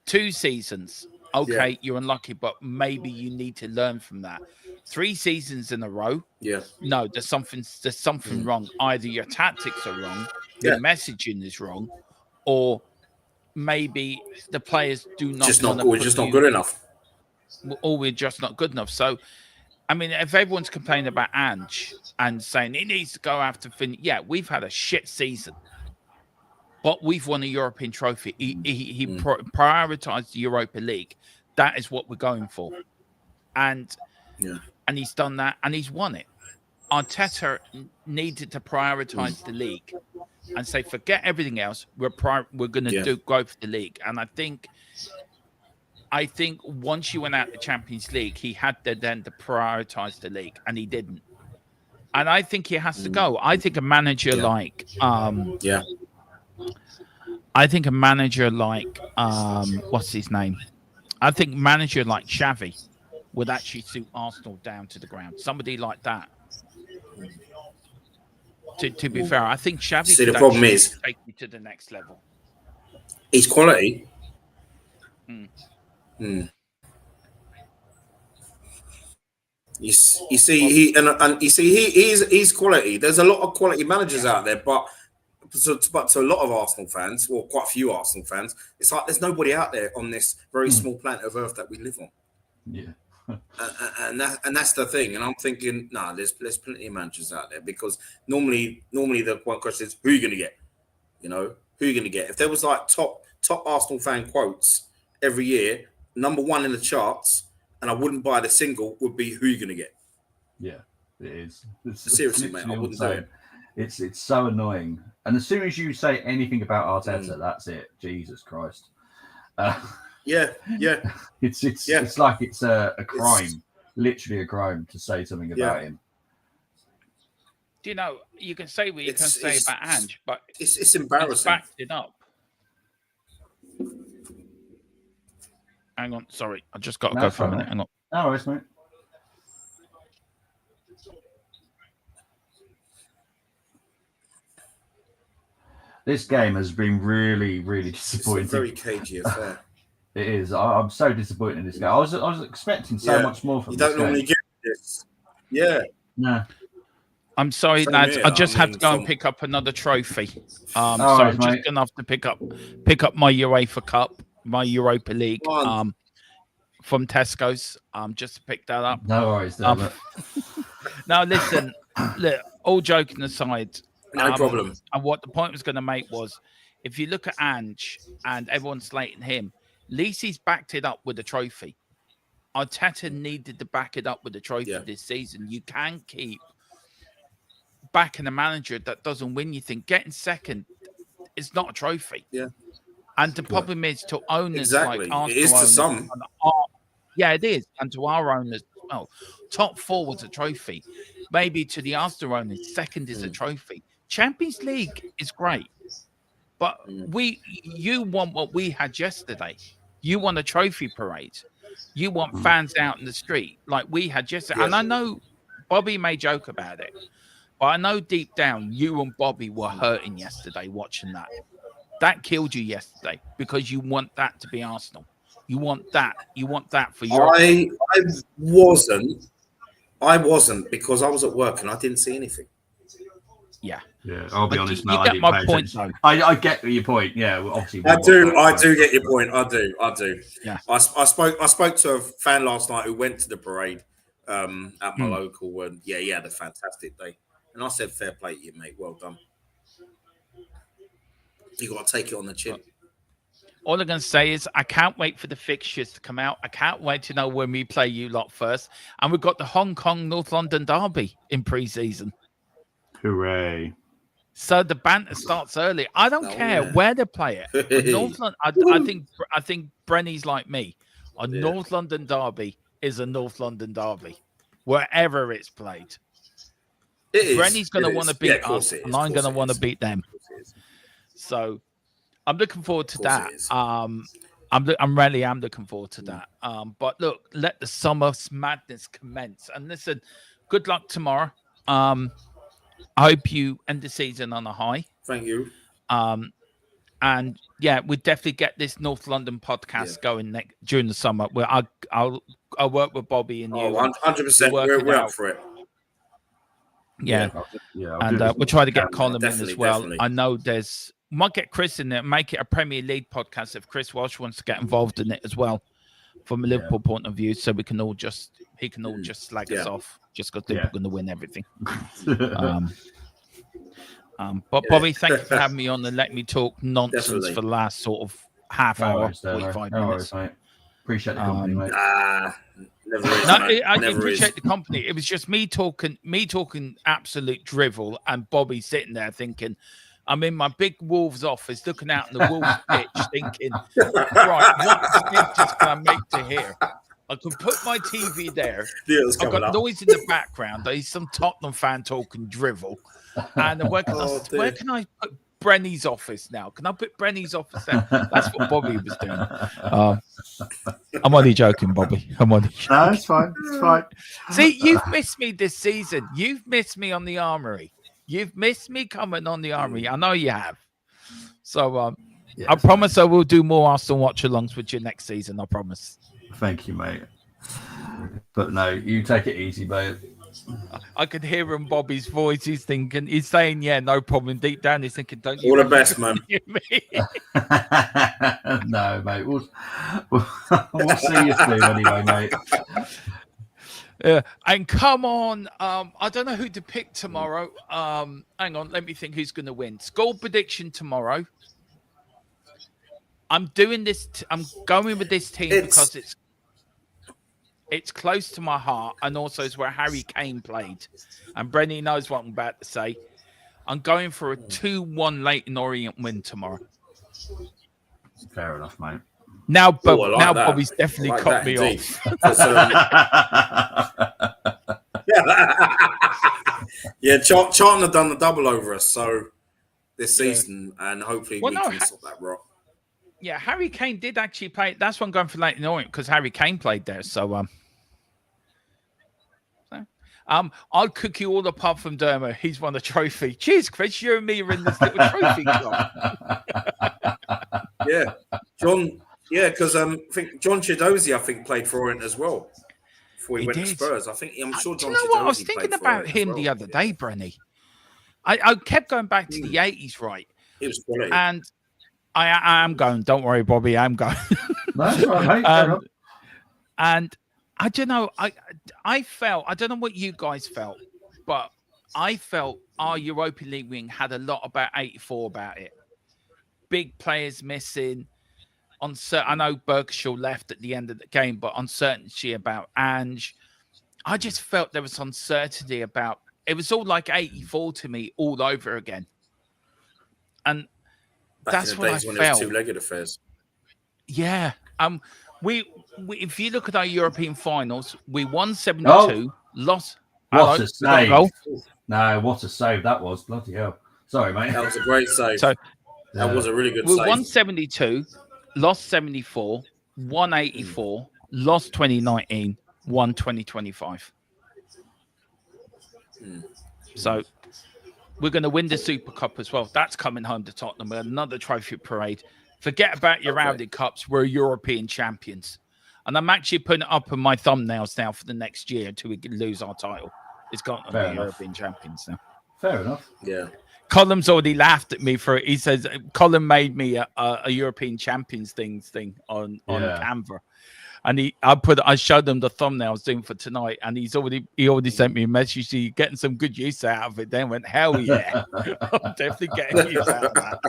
2 seasons, yeah, okay, you're unlucky, but maybe you need to learn from that. 3 seasons in a row, yeah, no, there's something wrong. Either your tactics are wrong, your yeah, messaging is wrong, or maybe the players do not just want not to good. We're put just not you, good enough. or we're just not good enough. So, I mean, if everyone's complaining about Ange and saying he needs to go after Finn, yeah, we've had a shit season, but we've won a European trophy. He prioritized the Europa League. That is what we're going for, and Yeah, he's done that and he's won it. Arteta needed to prioritize the league and say, forget everything else. We're going to yeah, go for the league. And I think once you went out the Champions League, he had to then to prioritize the league, and he didn't. And I think he has to go. I think a manager yeah, like yeah. what's his name? I think manager like Xavi would actually suit Arsenal down to the ground. Somebody like that. To be fair, I think Xavi See, the could problem actually is take you to the next level. he's quality. Mm. You see, he he's quality. There's a lot of quality managers out there, but to a lot of Arsenal fans, or quite a few Arsenal fans, it's like there's nobody out there on this very small planet of Earth that we live on. Yeah. And that's the thing. And I'm thinking, nah, there's plenty of managers out there because normally the one question is, who are you going to get? You know, who are you going to get? If there was like top Arsenal fan quotes every year, number one in the charts, and I wouldn't buy the single, would be who are you going to get? Yeah, it is. Seriously, mate, I wouldn't do it. It's so annoying. And as soon as you say anything about Arteta, that's it. Jesus Christ. Yeah. It's like it's a crime, literally a crime to say something about him. Do you know, you can say what you can say about Ange, but it's embarrassing. He's backed it up. Hang on, sorry, I just got to go for a minute. Hang on. No worries, mate. This game has been really, really disappointing. It's a very cagey affair. It is. I'm so disappointed in this game. I was expecting so much more from this game. You don't normally get this. Yeah. No. I'm sorry, lads. I just had to go and pick up another trophy. So I'm just gonna have to pick up my UEFA Cup, my Europa League, from Tesco's. Just to pick that up. No worries. Now listen, look, all joking aside, no problem. And what the point was going to make was, if you look at Ange and everyone's slating him, at least he's backed it up with a trophy. Arteta needed to back it up with a trophy this season. You can keep backing a manager that doesn't win. You think getting second is not a trophy. Yeah. And the problem is to owners like Arsenal. It is to some. Yeah, it is. And to our owners as well. Top four was a trophy. Maybe to the Arsenal owners, second is a trophy. Champions League is great. But you want what we had yesterday. You want a trophy parade. You want fans out in the street like we had yesterday. Yes. And I know Bobby may joke about it, but I know deep down you and Bobby were hurting yesterday watching that. That killed you yesterday because you want that to be Arsenal. You want that. You want that for your. I wasn't because I was at work and I didn't see anything. Yeah. Yeah, I'll be honest, mate. You get my point, though. I get your point. Yeah, well, obviously. I do get your point. I do. Yeah. I spoke to a fan last night who went to the parade at my local, and he had a fantastic day. And I said, "Fair play to you, mate. Well done. You got to take it on the chin." All I'm going to say is I can't wait for the fixtures to come out. I can't wait to know when we play you lot first. And we've got the Hong Kong North London derby in pre-season. Hooray. So the banter starts early. I don't care where they play it. But North London, I think Brenny's like me. A North London derby is a North London derby, wherever it's played. Brenny's going to want to beat us, and I'm going to want to beat them. So I'm looking forward to that. I'm really looking forward to that. But look, let the summer madness commence. And listen, good luck tomorrow. I hope you end the season on a high. Thank you. And yeah, we definitely get this North London podcast going during the summer. Where I'll work with Bobby and you. 100%. We're up for it. Yeah. And we'll try to get Colin in as well. Definitely. I know might get Chris in there, make it a Premier League podcast if Chris Walsh wants to get involved in it as well, from a Liverpool point of view, so he can all just slag us off just because Liverpool are going to win everything. But Bobby, thank you for having me on and letting me talk nonsense for the last sort of half hour, 45 minutes. Mate. Appreciate the company, mate. I appreciate the company. It was just me talking absolute drivel, and Bobby sitting there thinking, I'm in my big Wolves office looking out on the Wolves pitch thinking, right, what difference can I make to here? I could put my TV there. I've got noise in the background. There's some Tottenham fan talking drivel. And where can I put Brenny's office now? Can I put Brenny's office there? That's what Bobby was doing. I'm only joking, Bobby. I'm only joking. No, it's fine. It's fine. See, you've missed me this season. You've missed me on the Armory. You've missed me coming on the Armory. I know you have. So I promise I will do more Arsenal watch-alongs with you next season. I promise. Thank you, mate. But no, you take it easy, mate. I could hear in Bobby's voice. He's saying, yeah, no problem. Deep down, he's thinking, don't you? All the best, man. No, mate. We'll see you soon anyway, mate. And come on, I don't know who to pick tomorrow. Hang on, let me think who's going to win. Score prediction tomorrow. I'm doing this. I'm going with this team because it's close to my heart, and also it's where Harry Kane played. And Brenny knows what I'm about to say. I'm going for a 2-1 Leyton Orient win tomorrow. Fair enough, mate. Now, Bobby's definitely cut me off. Charlton have done the double over us this season, and hopefully we can stop that rot. Yeah, Harry Kane did actually play. That's why I'm going for Leyton Orient, because Harry Kane played there. So, I'll cook you all apart from Dermo. He's won a trophy. Cheers, Chris. You and me are in this little trophy club. Yeah, John. Yeah, because I think John Chidozie, played for Orient as well before he went to Spurs. I'm sure John. Do you know what I was thinking about him the other day, Brenny? I kept going back to the 80s, right? It was brilliant. And I am going. Don't worry, Bobby. I'm going. That's right, mate. And I don't know. I felt. I don't know what you guys felt, but I felt our Europa League wing had a lot about 84 about it. Big players missing. I know Berkshire left at the end of the game, but uncertainty about Ange. I just felt there was uncertainty about. It was all like 84 to me, all over again. And that's what I felt. When it was two-legged affairs. Yeah. We if you look at our European finals, we won 72, lost. What a save! No, what a save that was! Bloody hell! Sorry, mate. That was a great save. So that was a really good save. We won 72, lost 74, won 84, lost 2019, won 2025. So we're going to win the Super Cup as well. That's coming home to Tottenham. Another trophy parade. Forget about your Audi Cups. We're European champions. And I'm actually putting it up on my thumbnails now for the next year until we lose our title. It's got to be European champions now. Fair enough. Yeah. Colum's already laughed at me for it. He says Colin made me a European champions thing on Canva. And I showed them the thumbnail I was doing for tonight, and he already sent me a message. He's getting some good use out of it. Then went, hell yeah, I'm definitely getting use out of that.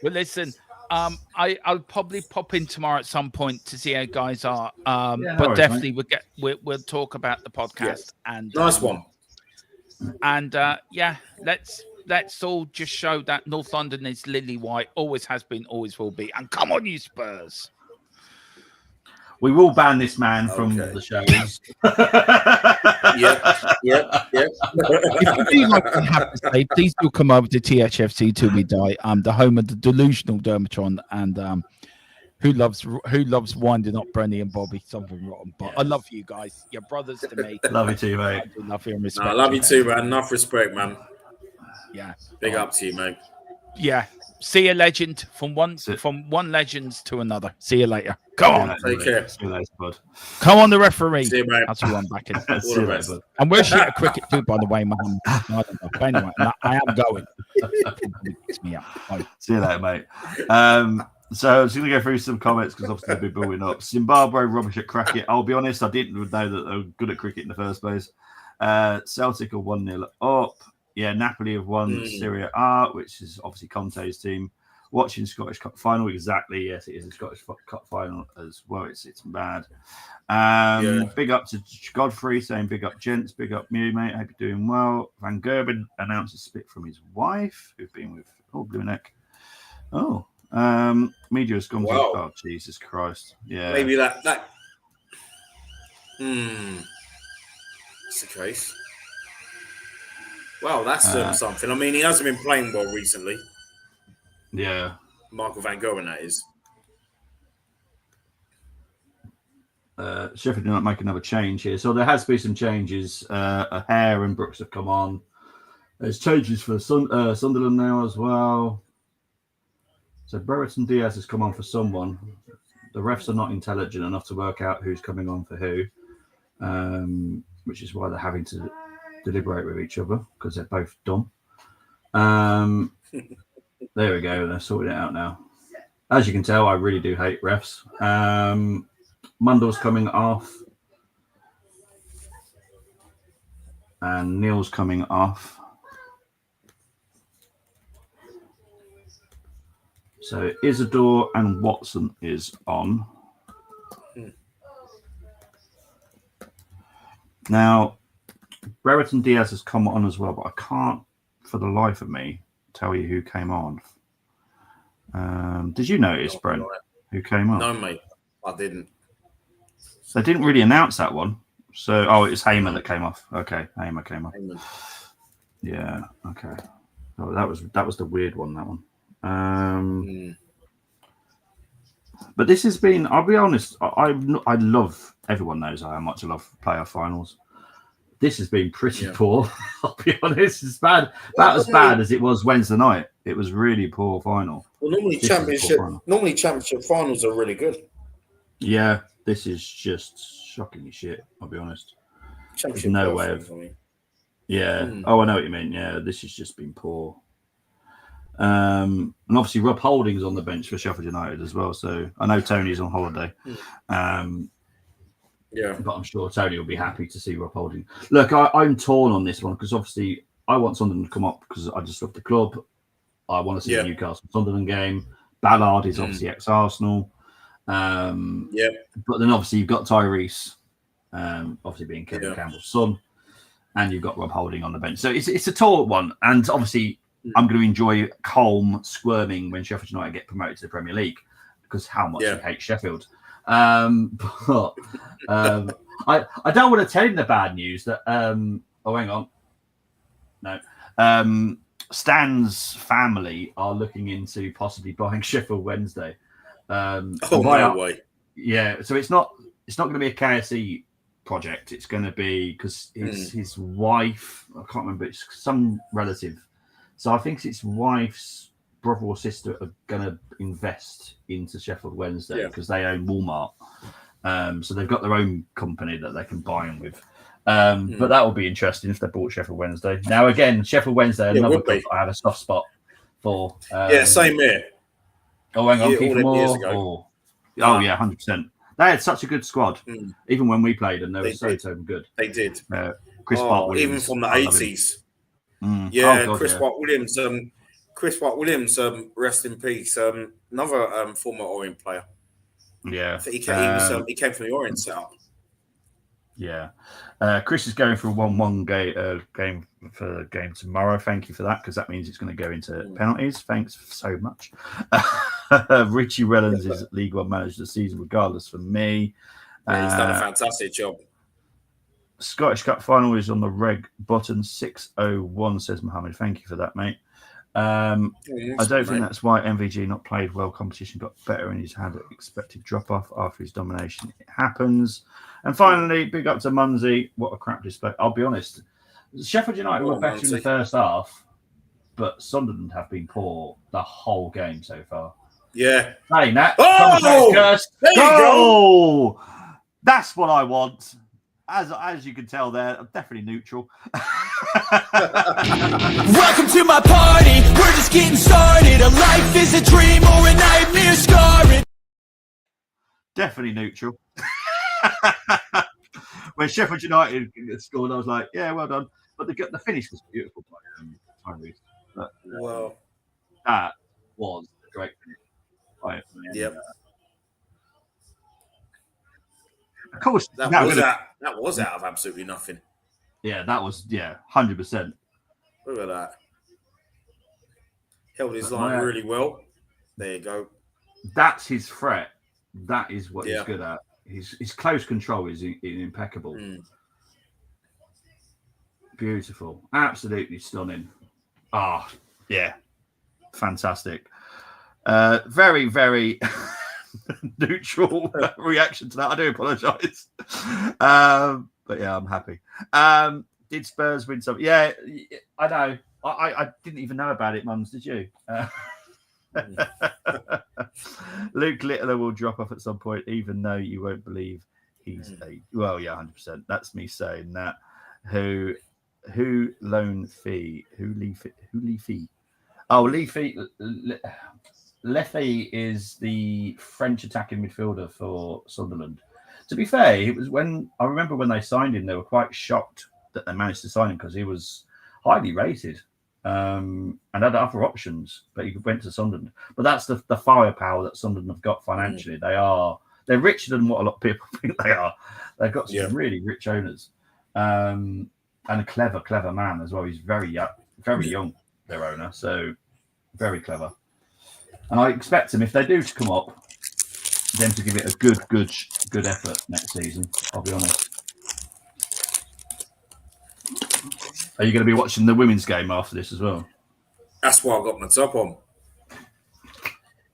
Well, listen, I'll probably pop in tomorrow at some point to see how guys are. Yeah, no But worries, definitely we'll talk about the podcast and Nice one. And let's all just show that North London is lily white, always has been, always will be. And come on, you Spurs. We will ban this man from Okay. the shows. Yep. If you do like to have to say, please do come over to THFC till we die. The home of the delusional Dermatron and who loves winding up Brenny and Bobby, something rotten. But I love you guys. You're brothers to me. Love you too, mate. I do love you and respect. I love you too, man. Enough respect, man. Yeah. Big up to you, mate. Yeah. See you, legend. From one legends to another. See you later. Go on. Take care. See you later, bud. Come on, the referee. See you, mate. That's who I'm back in. See you later, bud. And we're shit at cricket too, by the way, man. I don't know. But anyway, I am going. Me up. Bye. See you later, mate. So I'm just going to go through some comments because obviously they've been building up. Zimbabwe rubbish at cricket. I'll be honest, I didn't know that they were good at cricket in the first place. Celtic are 1-0 up. Yeah, Napoli have won Serie A, which is obviously Conte's team. Watching Scottish Cup final, exactly. Yes, it is a Scottish Cup final as well. It's mad. Big up to Godfrey saying big up gents, big up you, mate. Hope you're doing well. Van Gerben announced a split from his wife, who's been with Blue Neck. Media has gone. Wow. Oh, Jesus Christ! Yeah, Maybe that. That's the case. Wow, that's something. I mean, he hasn't been playing well recently. Yeah. Michael Van Gerwen, that is. Sheffield do not make another change here, so there has been some changes. Hare and Brooks have come on. There's changes for Sunderland now as well. So Brereton Diaz has come on for someone. The refs are not intelligent enough to work out who's coming on for who, which is why they're having to deliberate with each other because they're both dumb. There we go. They're sorting it out now. As you can tell, I really do hate refs. Mundell's coming off. And Neil's coming off. So Isidore and Watson is on. Now, Brereton Diaz has come on as well, but I can't, for the life of me, tell you who came on. Did you notice, Brent, who came on? No, mate, I didn't. They didn't really announce that one. So, it's Hamer that came off. Okay, Hamer came off. Heyman. Yeah, okay. Oh, that was the weird one, that one. But this has been, I'll be honest, I love, everyone knows how much I love playoff finals. This has been pretty poor. I'll be honest. It's bad. About as bad as it was Wednesday night. It was really poor final. Well, normally championship finals are really good. Yeah, this is just shockingly shit. I'll be honest. There's no way of. Yeah. Oh, I know what you mean. Yeah, this has just been poor. And obviously Rob Holding's on the bench for Sheffield United as well. So I know Tony's on holiday. Yeah, but I'm sure Tony will be happy to see Rob Holding. Look, I'm torn on this one because obviously I want Sunderland to come up because I just love the club. I want to see the Newcastle Sunderland game. Ballard is obviously ex-Arsenal. But then obviously you've got Tyrese, obviously being Kevin Campbell's son, and you've got Rob Holding on the bench. So it's a tall one, and obviously I'm going to enjoy Colm squirming when Sheffield United get promoted to the Premier League because how much he hates Sheffield. But I don't want to tell him the bad news that hang on. No. Stan's family are looking into possibly buying Sheffield Wednesday. No way. Yeah, so it's not going to be a KSE project. It's going to be because his wife, I can't remember, it's some relative. So I think his wife's brother or sister are going to invest into Sheffield Wednesday because they own Walmart. So they've got their own company that they can buy them with. But that will be interesting if they bought Sheffield Wednesday. Now, again, Sheffield Wednesday, another club I have a soft spot for. Same here. Oh, hang on, Keith Moore. Oh, yeah, 100%. They had such a good squad. Even when we played them, they were so good. They did. Chris Park Williams. Even from the 80s. Mm. Yeah, Chris Park Williams. Chris White Williams, rest in peace. Another former Orient player. Yeah. I think he came from the Orient setup. Yeah. Chris is going for a 1-1 game for the game tomorrow. Thank you for that, because that means it's going to go into penalties. Thanks so much. Richie Wellens is League One manager of the season, regardless for me. Yeah, he's done a fantastic job. Scottish Cup final is on the reg button 601, says Mohammed. Thank you for that, mate. I don't think that's why MVG not played well. Competition got better and he's had an expected drop off after his domination. It happens. And finally, big up to Munsey. What a crap display. I'll be honest. Sheffield United were better in the first half, but Sunderland have been poor the whole game so far. Yeah. Hey, Nat. Oh! There you go. That's what I want. As you can tell there, I'm definitely neutral. Welcome to my party, we're just getting started. A life is a dream or a nightmare scarring. Definitely neutral. When Sheffield United scored, I was like, yeah, well done. But the finish was beautiful by Tyrese. Well, that was a great finish. Yep. Of course, that was out of absolutely nothing. Yeah, that was 100%. Look at that. Held his line really well. There you go. That's his threat. That is what he's good at. His close control is impeccable. Beautiful. Absolutely stunning. Ah, yeah. Fantastic. Very, very neutral reaction to that. I do apologise. But yeah, I'm happy. Did Spurs win something? Yeah, I know. I didn't even know about it, Mums. Did you? Luke Littler will drop off at some point, even though you won't believe he's a 100%. That's me saying that. Who loan fee? Who Lee fee? Oh, Lee fee. Leffe is the French attacking midfielder for Sunderland. To be fair, it was I remember when they signed him, they were quite shocked that they managed to sign him because he was highly rated and had other options, but he went to Sunderland. But that's the firepower that Sunderland have got financially. They're richer than what a lot of people think they are. They've got some really rich owners and a clever man as well. He's very young, their owner, so very clever. And I expect them, if they do come up, them to give it a good effort next season. I'll be honest. Are you going to be watching the women's game after this as well? That's why I got my top on.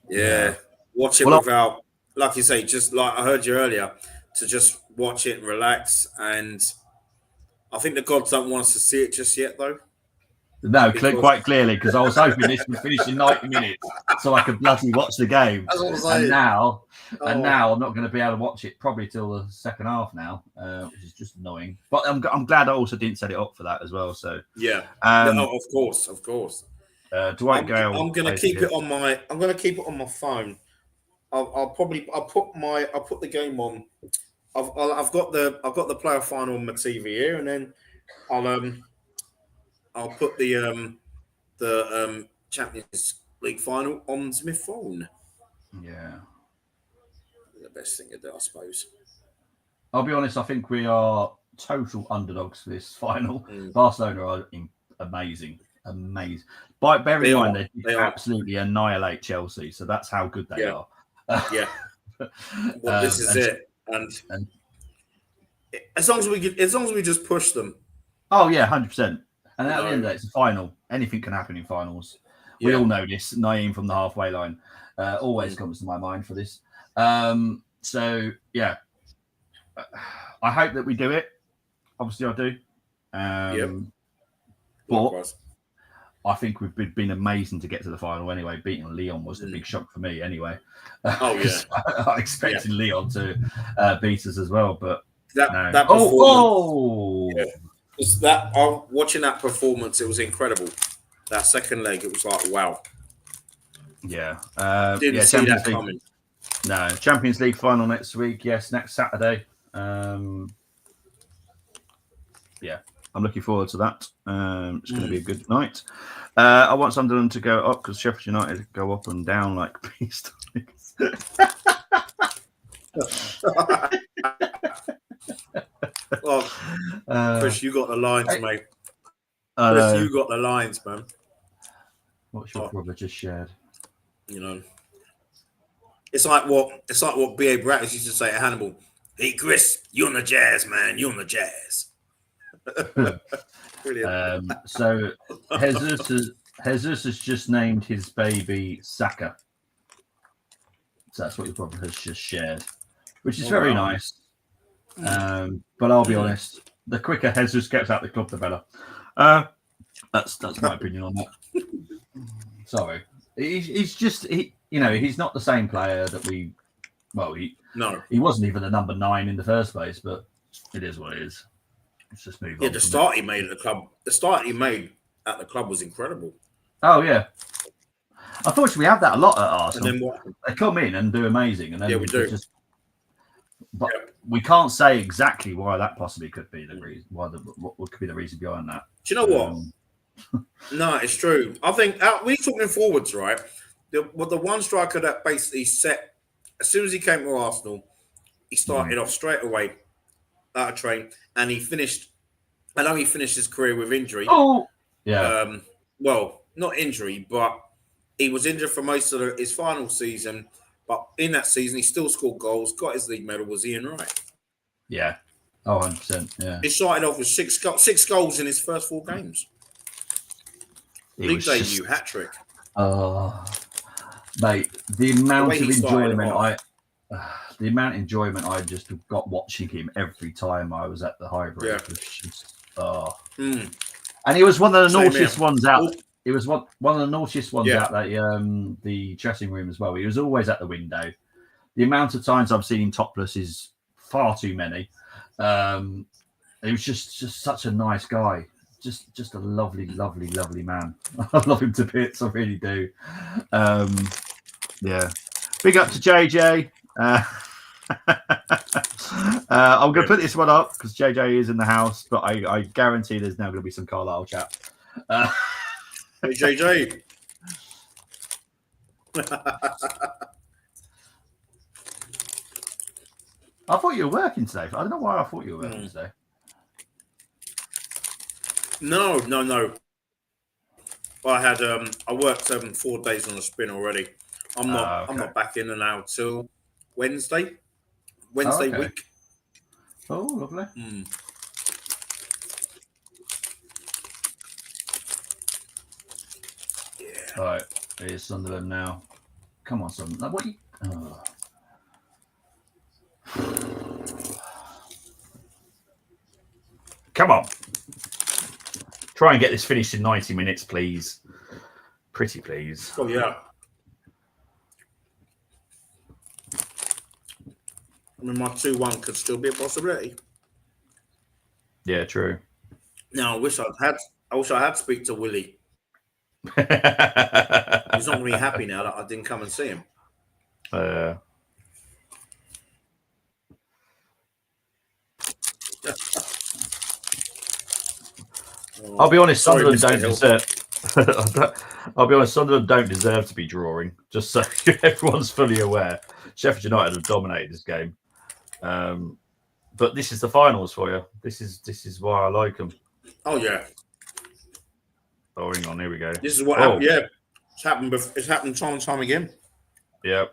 Yeah. Watch it without, like you say, just like I heard you earlier, to just watch it and relax. And I think the gods don't want us to see it just yet, though. No, quite clearly, because I was hoping this would finish in 90 minutes so I could bloody watch the game. That's what I'm saying. And now I'm not going to be able to watch it probably till the second half now, which is just annoying. But I'm glad I also didn't set it up for that as well. So yeah, of course. Dwight Gale. I'm going to keep it on my. I'm going to keep it on my phone. I'll put the game on. I've got the player final on my TV here, and then I'll put the Champions League final on my phone. Yeah. The best thing to do, I suppose. I'll be honest, I think we are total underdogs for this final. Barcelona are amazing. But bear in mind, they absolutely annihilate Chelsea, so that's how good they are. Yeah. Well, this is it. And as long as we just push them. Oh yeah, 100%. And at the end of it, it's a final. Anything can happen in finals. We all know this. Naeem from the halfway line always comes to my mind for this. So, yeah. I hope that we do it. Obviously, I do. But I think we've been amazing to get to the final anyway. Beating Leon was a big shock for me anyway. Oh, yeah. I expected Leon to beat us as well, but that performance. Watching that performance, it was incredible. That second leg, it was like, wow. Yeah. Didn't see that coming. No. Champions League final next week. Yes, next Saturday. I'm looking forward to that. It's going to be a good night. I want Sunderland to go up because Sheffield United go up and down like peace tigers. Well, Chris, you got the lines, mate. Chris, you got the lines, man. What's your brother just shared? You know, it's like what B.A. Bratters used to say to Hannibal. Hey, Chris, you on the Jazz, man. You on the Jazz. Brilliant. So Jesus has just named his baby Saka. So that's what your brother has just shared, which is very nice. But I'll be honest, the quicker Jesus gets out the club, the better. That's my opinion on that. Sorry, he's just he's not the same player that he wasn't even the number 9 in the first place, but it is what it is. Let's just move on. Yeah, the start he made at the club. The start he made at the club was incredible. Oh yeah. Unfortunately, we have that a lot at Arsenal. And then what? They come in and do amazing, and then we do. But we can't say exactly why that possibly could be the reason. What could be the reason behind that? Do you know what? No, it's true. I think we're talking forwards, right? The one striker that basically set as soon as he came to Arsenal, he started off straight away out of train, and he finished. I know he finished his career with injury. Oh, yeah. Well, not injury, but he was injured for most of his final season. But in that season, he still scored goals, got his league medal. Was Ian Wright? Yeah. Oh, 100%. Yeah. He started off with six goals in his first 4 games. League debut, hat trick. Oh, mate, the amount of enjoyment I just got watching him every time I was at the Highbury was just and he was one of the naughtiest ones out. It was one of the naughtiest ones out that the dressing room as well. He was always at the window. The amount of times I've seen him topless is far too many. He was just such a nice guy. Just a lovely, lovely, lovely man. I love him to bits. I really do. Yeah. Big up to JJ. I'm going to put this one up because JJ is in the house, but I guarantee there's now going to be some Carlisle chat. Hey, JJ. I thought you were working today. I don't know why I thought you were working today. No. I had I worked 4 days on a spin already. I'm not back in and out till Wednesday week. Oh, lovely. Yeah. All right, here's Sunderland now. Come on, Sunderland. What you? Oh. Come on. Try and get this finished in 90 minutes, please. Pretty please. Oh, yeah. I mean, my 2-1 could still be a possibility. Yeah, true. Now, I wish I had to speak to Willie. He's not going to be happy now that I didn't come and see him. I'll be honest, Sunderland don't deserve. I'll be honest, Sunderland don't deserve to be drawing. Just so everyone's fully aware, Sheffield United have dominated this game, but this is the finals for you. This is why I like them. Oh yeah. Oh, hang on, here we go. This is what happened. Yeah, it's happened time and time again. Yep.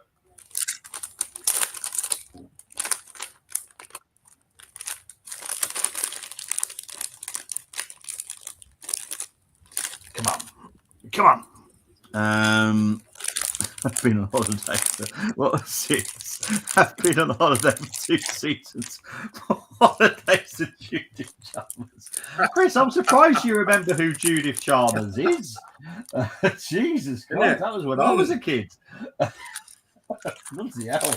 Come on. I've been on holiday. What was it? I've been on holiday for 2 seasons. Holidays to Judith Chalmers. Chris, I'm surprised you remember who Judith Chalmers is. Jesus Christ, that was when I was a kid. Bloody hell.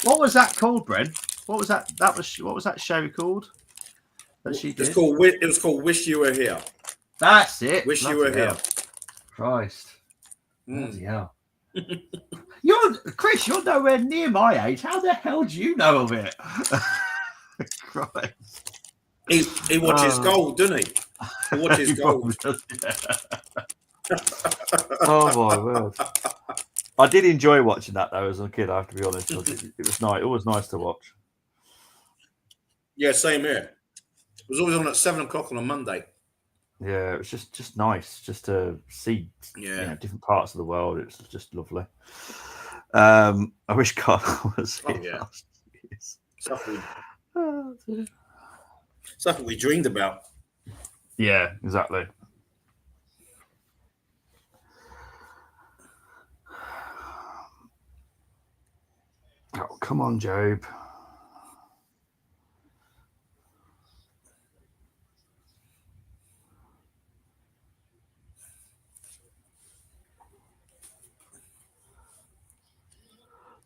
What was that called, Brent? What was that? What was that show called? That she did? It was called Wish You Were Here. That's it. Wish You Were Here. Christ. Bloody hell. Chris, you're nowhere near my age. How the hell do you know of it? Right. He watches gold, doesn't he? He watches He gold. probably does, yeah. Oh my word! I did enjoy watching that though as a kid. I have to be honest. It was nice. It was nice to watch. Yeah, same here. It was always on at 7 o'clock on a Monday. Yeah, it was just nice just to see different parts of the world. It's just lovely. I wish Carl was here last year. Stuff we dreamed about. Yeah, exactly. Oh, come on, Job.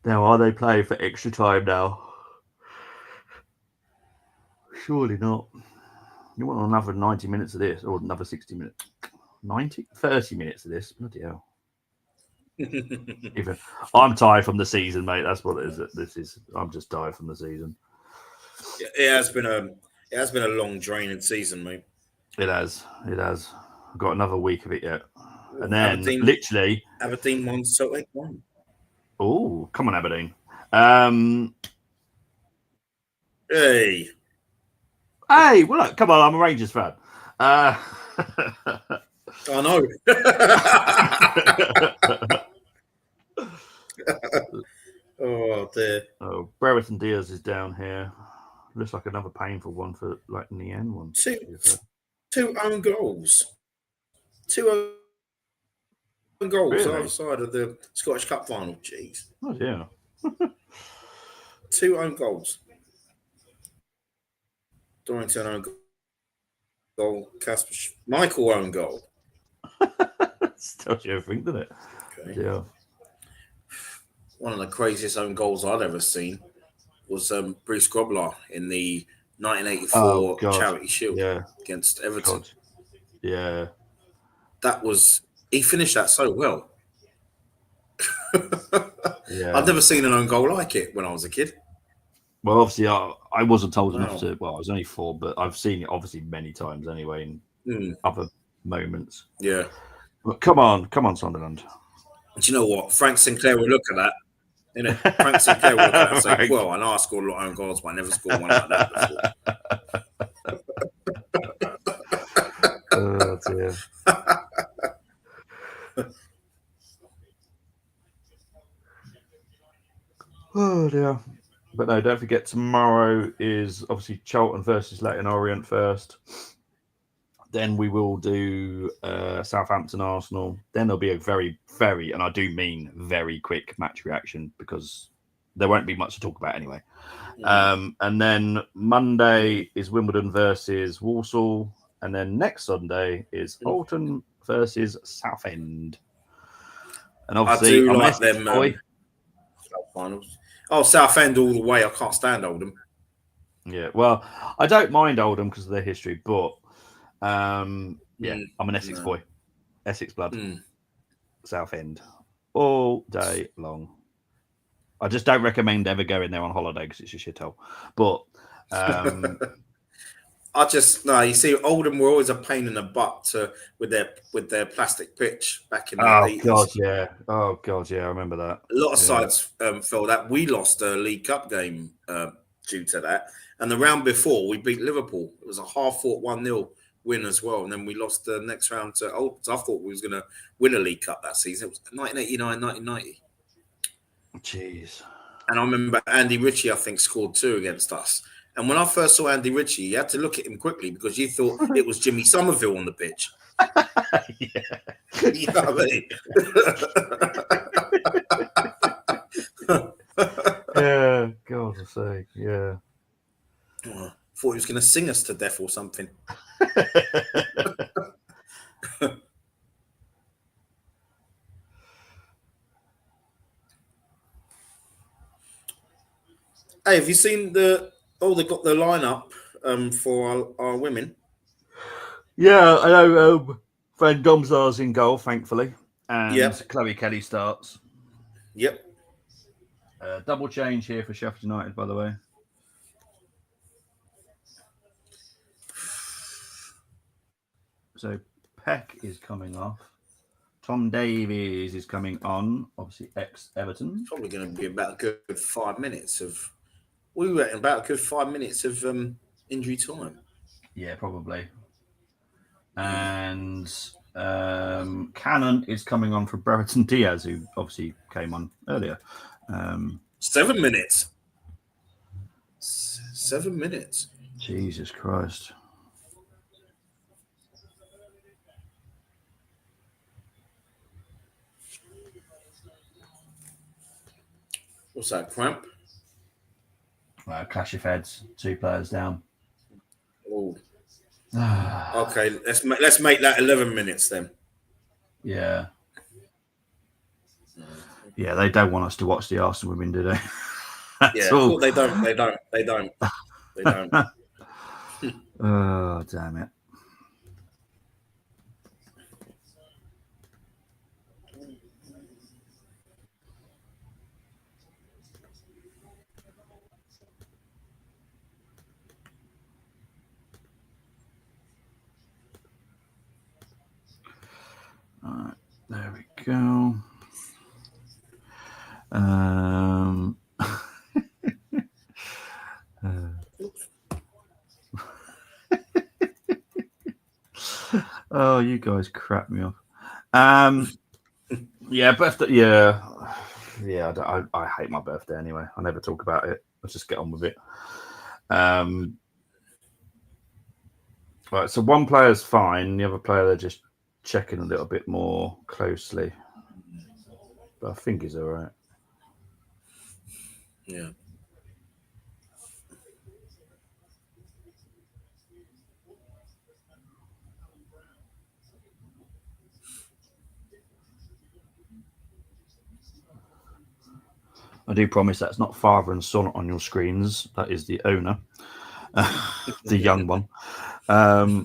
Now, are they playing for extra time now? Surely not. You want another 90 minutes of this, or another 60 minutes? 30 minutes of this? Bloody hell. Even I'm tired from the season, mate. That's what it is. This is. I'm just tired from the season. It has been a long draining season, mate. It has. I've got another week of it yet, and then literally Aberdeen won, Celtic won. Oh, come on, Aberdeen. Hey, well, look, come on, I'm a Rangers fan. I know. Oh dear. Oh, Brereton Diaz is down here. Looks like another painful one for like in the end one. Two own goals. Two own goals Really? either side of the Scottish Cup final. Jeez. Oh yeah. 2 own goals. Dorrington own goal. Casper Michael own goal. Tells you everything, doesn't it? Okay. Yeah. One of the craziest own goals I'd ever seen was Bruce Grobler in the 1984 Charity Shield against Everton. God. Yeah. He finished that so well. Yeah. I've never seen an own goal like it when I was a kid. Well, obviously, I wasn't old enough to. Well, I was only 4, but I've seen it obviously many times anyway in other moments. Yeah. But come on, Sunderland. Do you know what? Frank Sinclair will look at that. Innit? Frank Sinclair will look at that and say, well, I know I scored a lot of own goals, but I never scored one like that before. Oh, dear. Oh, dear. But no, don't forget, tomorrow is obviously Charlton versus Leyton Orient first. Then we will do Southampton Arsenal. Then there'll be a very, very, and I do mean very quick match reaction because there won't be much to talk about anyway. And then Monday is Wimbledon versus Walsall. And then next Sunday is Bolton versus Southend. And obviously, I do like them finals. Oh, Southend all the way. I can't stand Oldham. Yeah, well, I don't mind Oldham because of their history, but I'm an Essex boy. Essex blood. Southend. All day long. I just don't recommend ever going there on holiday because it's a shithole. But you see, Oldham were always a pain in the butt with their plastic pitch back in the 80s. Oh god, yeah, I remember that. A lot of sides felt that. We lost a League Cup game due to that. And the round before, we beat Liverpool. It was a half-fought 1-0 win as well. And then we lost the next round to Oldham. So I thought we was going to win a League Cup that season. It was 1989, 1990. Jeez. And I remember Andy Ritchie, I think, scored 2 against us. And when I first saw Andy Ritchie, you had to look at him quickly because you thought it was Jimmy Somerville on the pitch. You know what I mean? Yeah, God's sake, yeah. Thought he was going to sing us to death or something. Hey, have you seen they got the lineup for our women? Yeah, I know. Fran Domzar's in goal, thankfully, and Chloe Kelly starts. Yep. Double change here for Sheffield United, by the way. So Peck is coming off. Tom Davies is coming on. Obviously, ex-Everton. Probably going to be about a good 5 minutes of. We reckon about a good 5 minutes of injury time. Yeah, probably. And Cannon is coming on for Brereton Diaz, who obviously came on earlier. 7 minutes. 7 minutes. Jesus Christ. What's that, cramp? Clash of heads. 2 players down. Oh. Okay, let's make that 11 minutes then. Yeah. Yeah, they don't want us to watch the Arsenal women, do they? Yeah, well, they don't. Oh, damn it. All right, there we go. Oh, you guys crap me off. Yeah, birthday. Yeah. I hate my birthday anyway. I never talk about it. Let's just get on with it. Right. So one player's fine. The other player, they're just checking a little bit more closely. But I think he's all right. Yeah. I do promise that's not father and son on your screens. That is the owner, the young one. But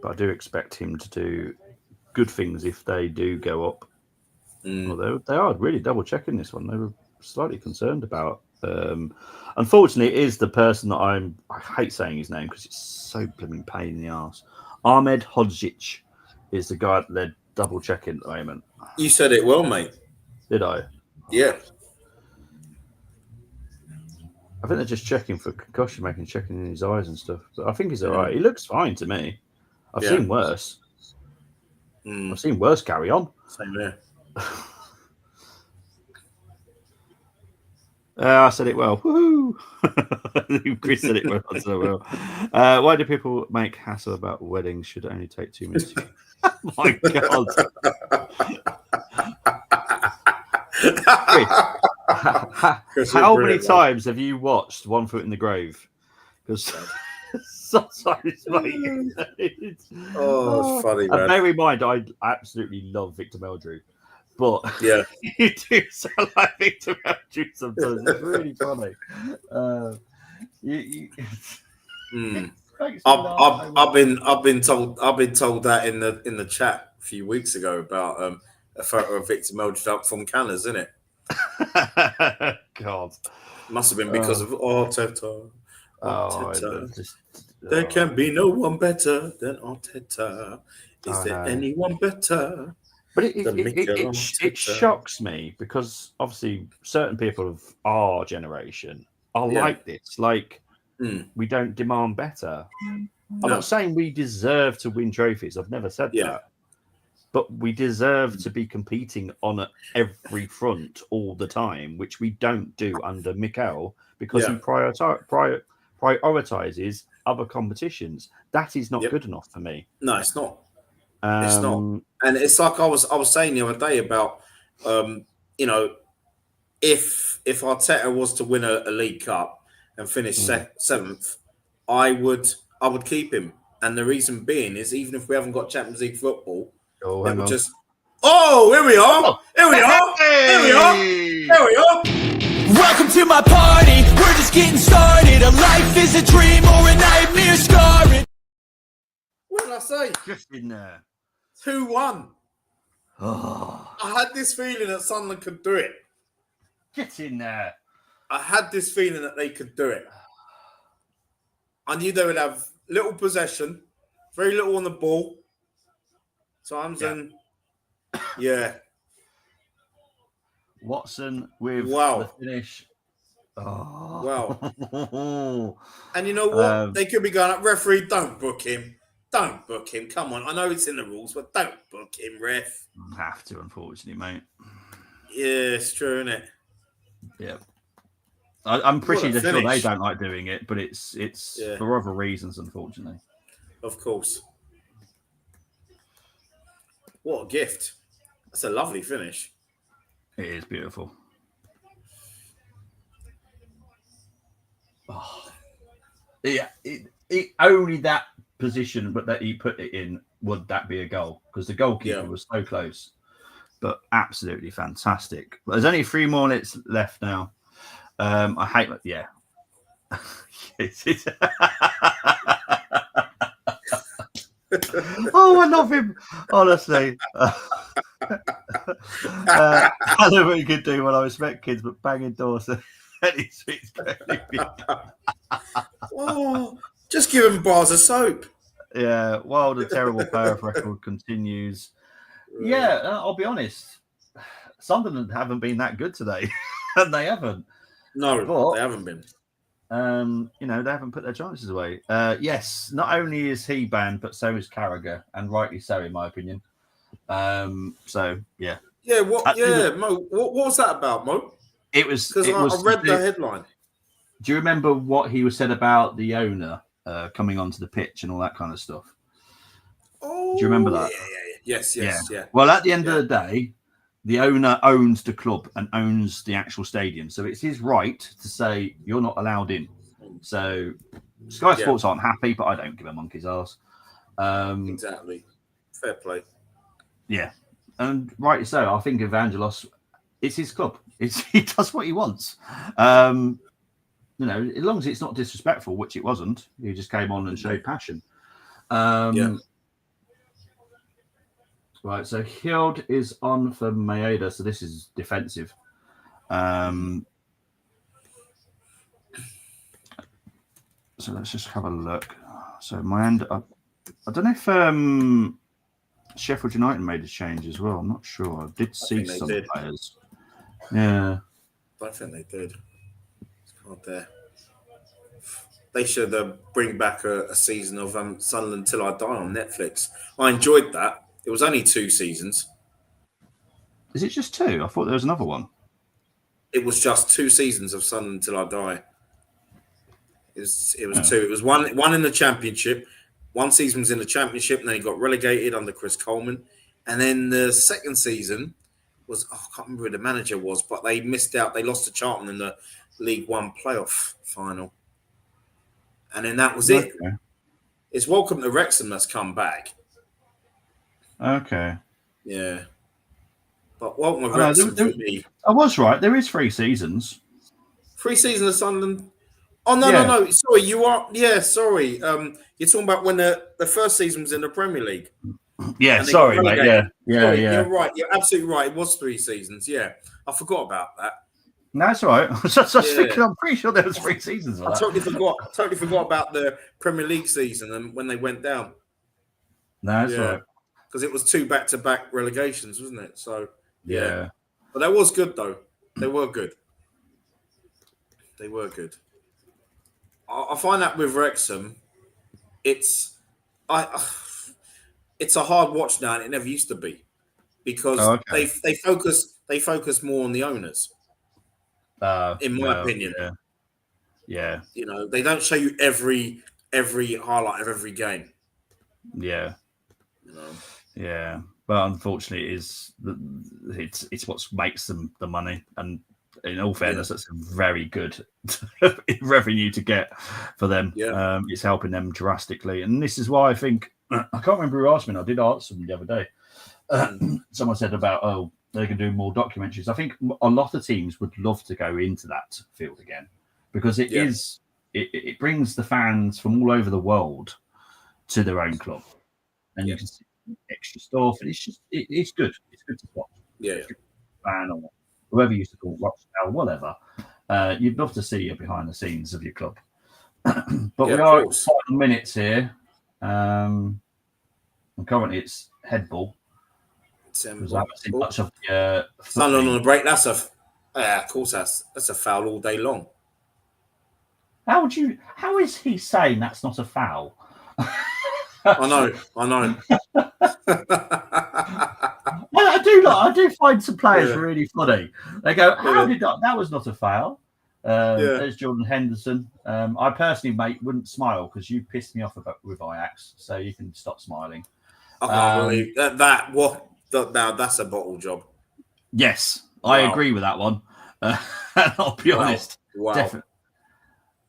I do expect him to do good things if they do go up. Although they are really double checking this one. They were slightly concerned about. Unfortunately, it is the person that I hate saying his name because it's so blooming pain in the arse. Ahmed Hodzic is the guy that they're double checking at the moment. You said it well, mate. Did I? Yeah. I think they're just checking for concussion, checking in his eyes and stuff. But I think he's all right. He looks fine to me. I've seen worse. I've seen worse carry on. Same there. I said it well. Woohoo! Chris said it well. So well. Why do people make hassle about weddings? Should only take 2 minutes. Oh my God! Chris, how many times have you watched One Foot in the Grave? Because sometimes, mate. It's funny, man. And bear in mind, I absolutely love Victor Meldrew. But yeah, you do sound like Victor Meldrew sometimes. It's really funny. I've been told that in the chat a few weeks ago about a photo of Victor Meldrew from Canners, isn't it? God, must have been because of Arteta. There can be no one better than Arteta. Is there anyone better? But it shocks me because obviously certain people of our generation are like this. Like we don't demand better. I'm not saying we deserve to win trophies. I've never said that. But we deserve to be competing on every front all the time, which we don't do under Mikel because he prioritizes other competitions. That is not good enough for me. No, it's not. It's not. And it's like I was saying the other day about, if Arteta was to win a League Cup and finish seventh, I would keep him. And the reason being is even if we haven't got Champions League football, here we are. Here we are. Welcome to my party. We're just getting started. A life is a dream or a nightmare scarring. can I say? Just in there. 2-1. Oh, I had this feeling that Sunderland could do it. get in there. I had this feeling that they could do it. I knew they would have little possession, very little on the ball. Times and yeah. Watson with Wow. the finish. Oh. Wow. And you know what? They could be going up, referee, don't book him. Don't book him. Come on. I know it's in the rules, but don't book him, ref. Have to, unfortunately, mate. Yeah, it's true, isn't it? Yeah. I'm pretty sure finish. they don't like doing it, but it's for other reasons, unfortunately. Of course. What a gift. That's a lovely finish. It is beautiful. Oh. Yeah, it only that position, but that he put it in, would that be a goal? Because the goalkeeper was so close. But absolutely fantastic. But there's only 3 more minutes left now. I hate that. Yeah. Oh, I love him. Honestly. I know what you could do when I respect kids, but banging doors. Oh, just give him bars of soap. Yeah, while the terrible playoff record continues. Yeah, I'll be honest. Sunderland haven't been that good today, and they haven't. No, but, they haven't been. They haven't put their chances away. Yes, not only is he banned, but so is Carragher, and rightly so, in my opinion. So yeah. Yeah, Mo? What was that about, Mo? It was because I read the headline. Do you remember what he was said about the owner coming onto the pitch and all that kind of stuff? Oh, do you remember that? Yes. Well, at the end of the day, the owner owns the club and owns the actual stadium, so it's his right to say you're not allowed in. So Sky Sports aren't happy, but I don't give a monkey's arse. Exactly. Fair play. Yeah, and rightly so. I think Evangelos, it's his club. He does what he wants. As long as it's not disrespectful, which it wasn't. He just came on and showed passion. Right, so Hild is on for Maeda, so this is defensive. So let's just have a look. So I don't know if Sheffield United made a change as well. I'm not sure. I did see some players. Yeah. I think they did. It's not there. They should bring back a season of Sunderland Till I Die on Netflix. I enjoyed that. It was only 2 seasons. Is it just 2? I thought there was another one. It was just 2 seasons of Sunderland Till I Die. It was 2. It was one in the Championship. 1 season was in the Championship, and then he got relegated under Chris Coleman. And then the second season was, I can't remember who the manager was, but they missed out. They lost to Charlton in the League One playoff final. And then that was it. It's Welcome to Wrexham that's come back. Okay. Yeah. But Welcome to Wrexham for me. I was right. There is 3 seasons. 3 seasons of Sunderland. Oh, no. Sorry, you are. Yeah, sorry. You're talking about when the first season was in the Premier League. Yeah, sorry, mate. Yeah. Sorry, you're right. You're absolutely right. It was 3 seasons. Yeah. I forgot about that. No, that's all right. I was just thinking, I'm pretty sure there was 3 seasons of that. I totally forgot about the Premier League season and when they went down. No, that's right. Because it was 2 back-to-back relegations, wasn't it? So, yeah. But that was good, though. They were good. I find that with Wrexham, it's a hard watch now, and it never used to be, because they focus more on the owners. In my opinion, yeah. They don't show you every highlight of every game. Yeah, yeah. But unfortunately, it's what makes them the money, and in all fairness, that's very good revenue to get for them. Yeah. It's helping them drastically, and this is why I think I can't remember who asked me. I did ask them the other day. Someone said about they can do more documentaries. I think a lot of teams would love to go into that field again, because it brings the fans from all over the world to their own club. and you can see extra stuff. And it's good. It's good to watch. Yeah. Fan or whoever you used to call Rochdale, whatever. You'd love to see you behind the scenes of your club. But we are at 5 minutes here. And currently it's head ball. I haven't seen much of the Sunderland on the break. That's of course that's a foul all day long. How is he saying that's not a foul? I know. I do find some players really funny. They go, "How did that was not a foul?" There's Jordan Henderson. I personally, mate, wouldn't smile because you pissed me off with Ajax, so you can stop smiling. I can't believe that. What? Now that's a bottle job. Yes, I agree with that one. I'll be honest. Wow. Definitely.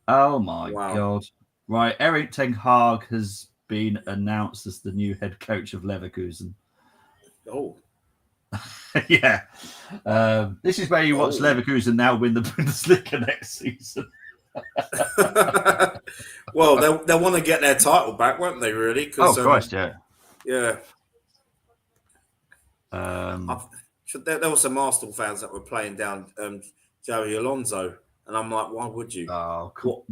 Oh my God! Right, Erik ten Hag has been announced as the new head coach of Leverkusen. Oh. Yeah. This is where you watch Leverkusen now win the Bundesliga next season. Well, they'll want to get their title back, won't they, really? Christ, yeah. Yeah. There were some Arsenal fans that were playing down Joey Alonso, and I'm like, why would you? Oh, cool.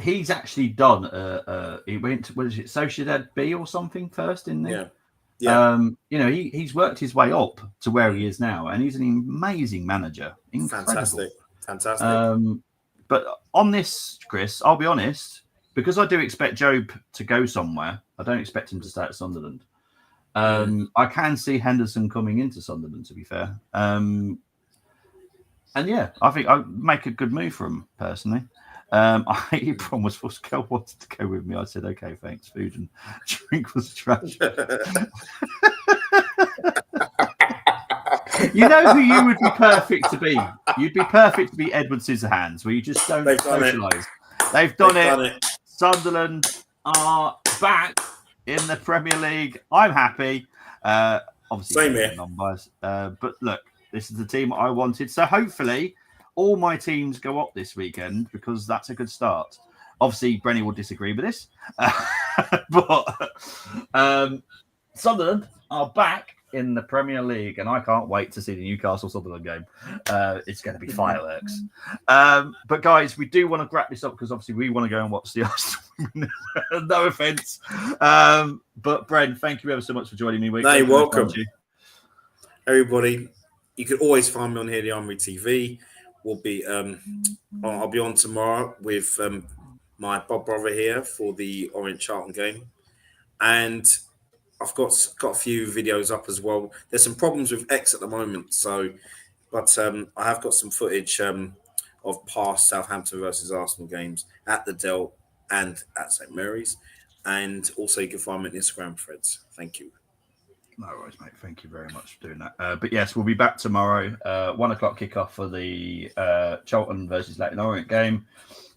He's actually done. He went to, what is it, Sociedad B or something first, didn't he? Yeah. Yeah. He's worked his way up to where he is now, and he's an amazing manager. Incredible. Fantastic. But on this, Chris, I'll be honest, because I do expect Job to go somewhere. I don't expect him to stay at Sunderland. I can see Henderson coming into Sunderland, to be fair. And yeah, I think I'd make a good move for him personally. Ebron was wanted to go with me. I said, okay, thanks. Food and drink was trash. You know who you would be perfect to be? You'd be perfect to be Edward Scissorhands, where you just don't socialise. They've done it. Sunderland are back in the Premier League. I'm happy. Obviously, same here. Non-biased. But look, this is the team I wanted. So hopefully all my teams go up this weekend because that's a good start. Obviously, Brenny will disagree with this. But Sunderland are back in the Premier League, and I can't wait to see the Newcastle Sunderland game. It's going to be fireworks. But guys, we do want to wrap this up because obviously we want to go and watch the Arsenal. No offense. But Bren, thank you ever so much for joining me. No, you're welcome. Everybody, you can always find me on here, the Armory TV. We'll be I'll be on tomorrow with my Bob brother here for the Orange Charlton game. And I've got a few videos up as well. There's some problems with X at the moment, but I have got some footage of past Southampton versus Arsenal games at the Dell and at St Mary's, and also you can find me on Instagram threads. Thank you. No worries, mate. Thank you very much for doing that. But yes, we'll be back tomorrow. 1 o'clock kickoff for the Charlton versus Leyton Orient game.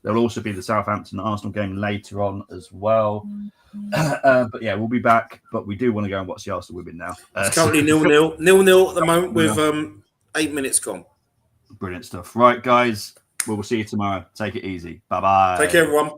There'll also be the Southampton Arsenal game later on as well. But yeah, we'll be back. But we do want to go and watch the Arsenal women now. It's currently 0-0 at the moment with 8 minutes gone. Brilliant stuff. Right, guys. We'll see you tomorrow. Take it easy. Bye-bye. Take care, everyone.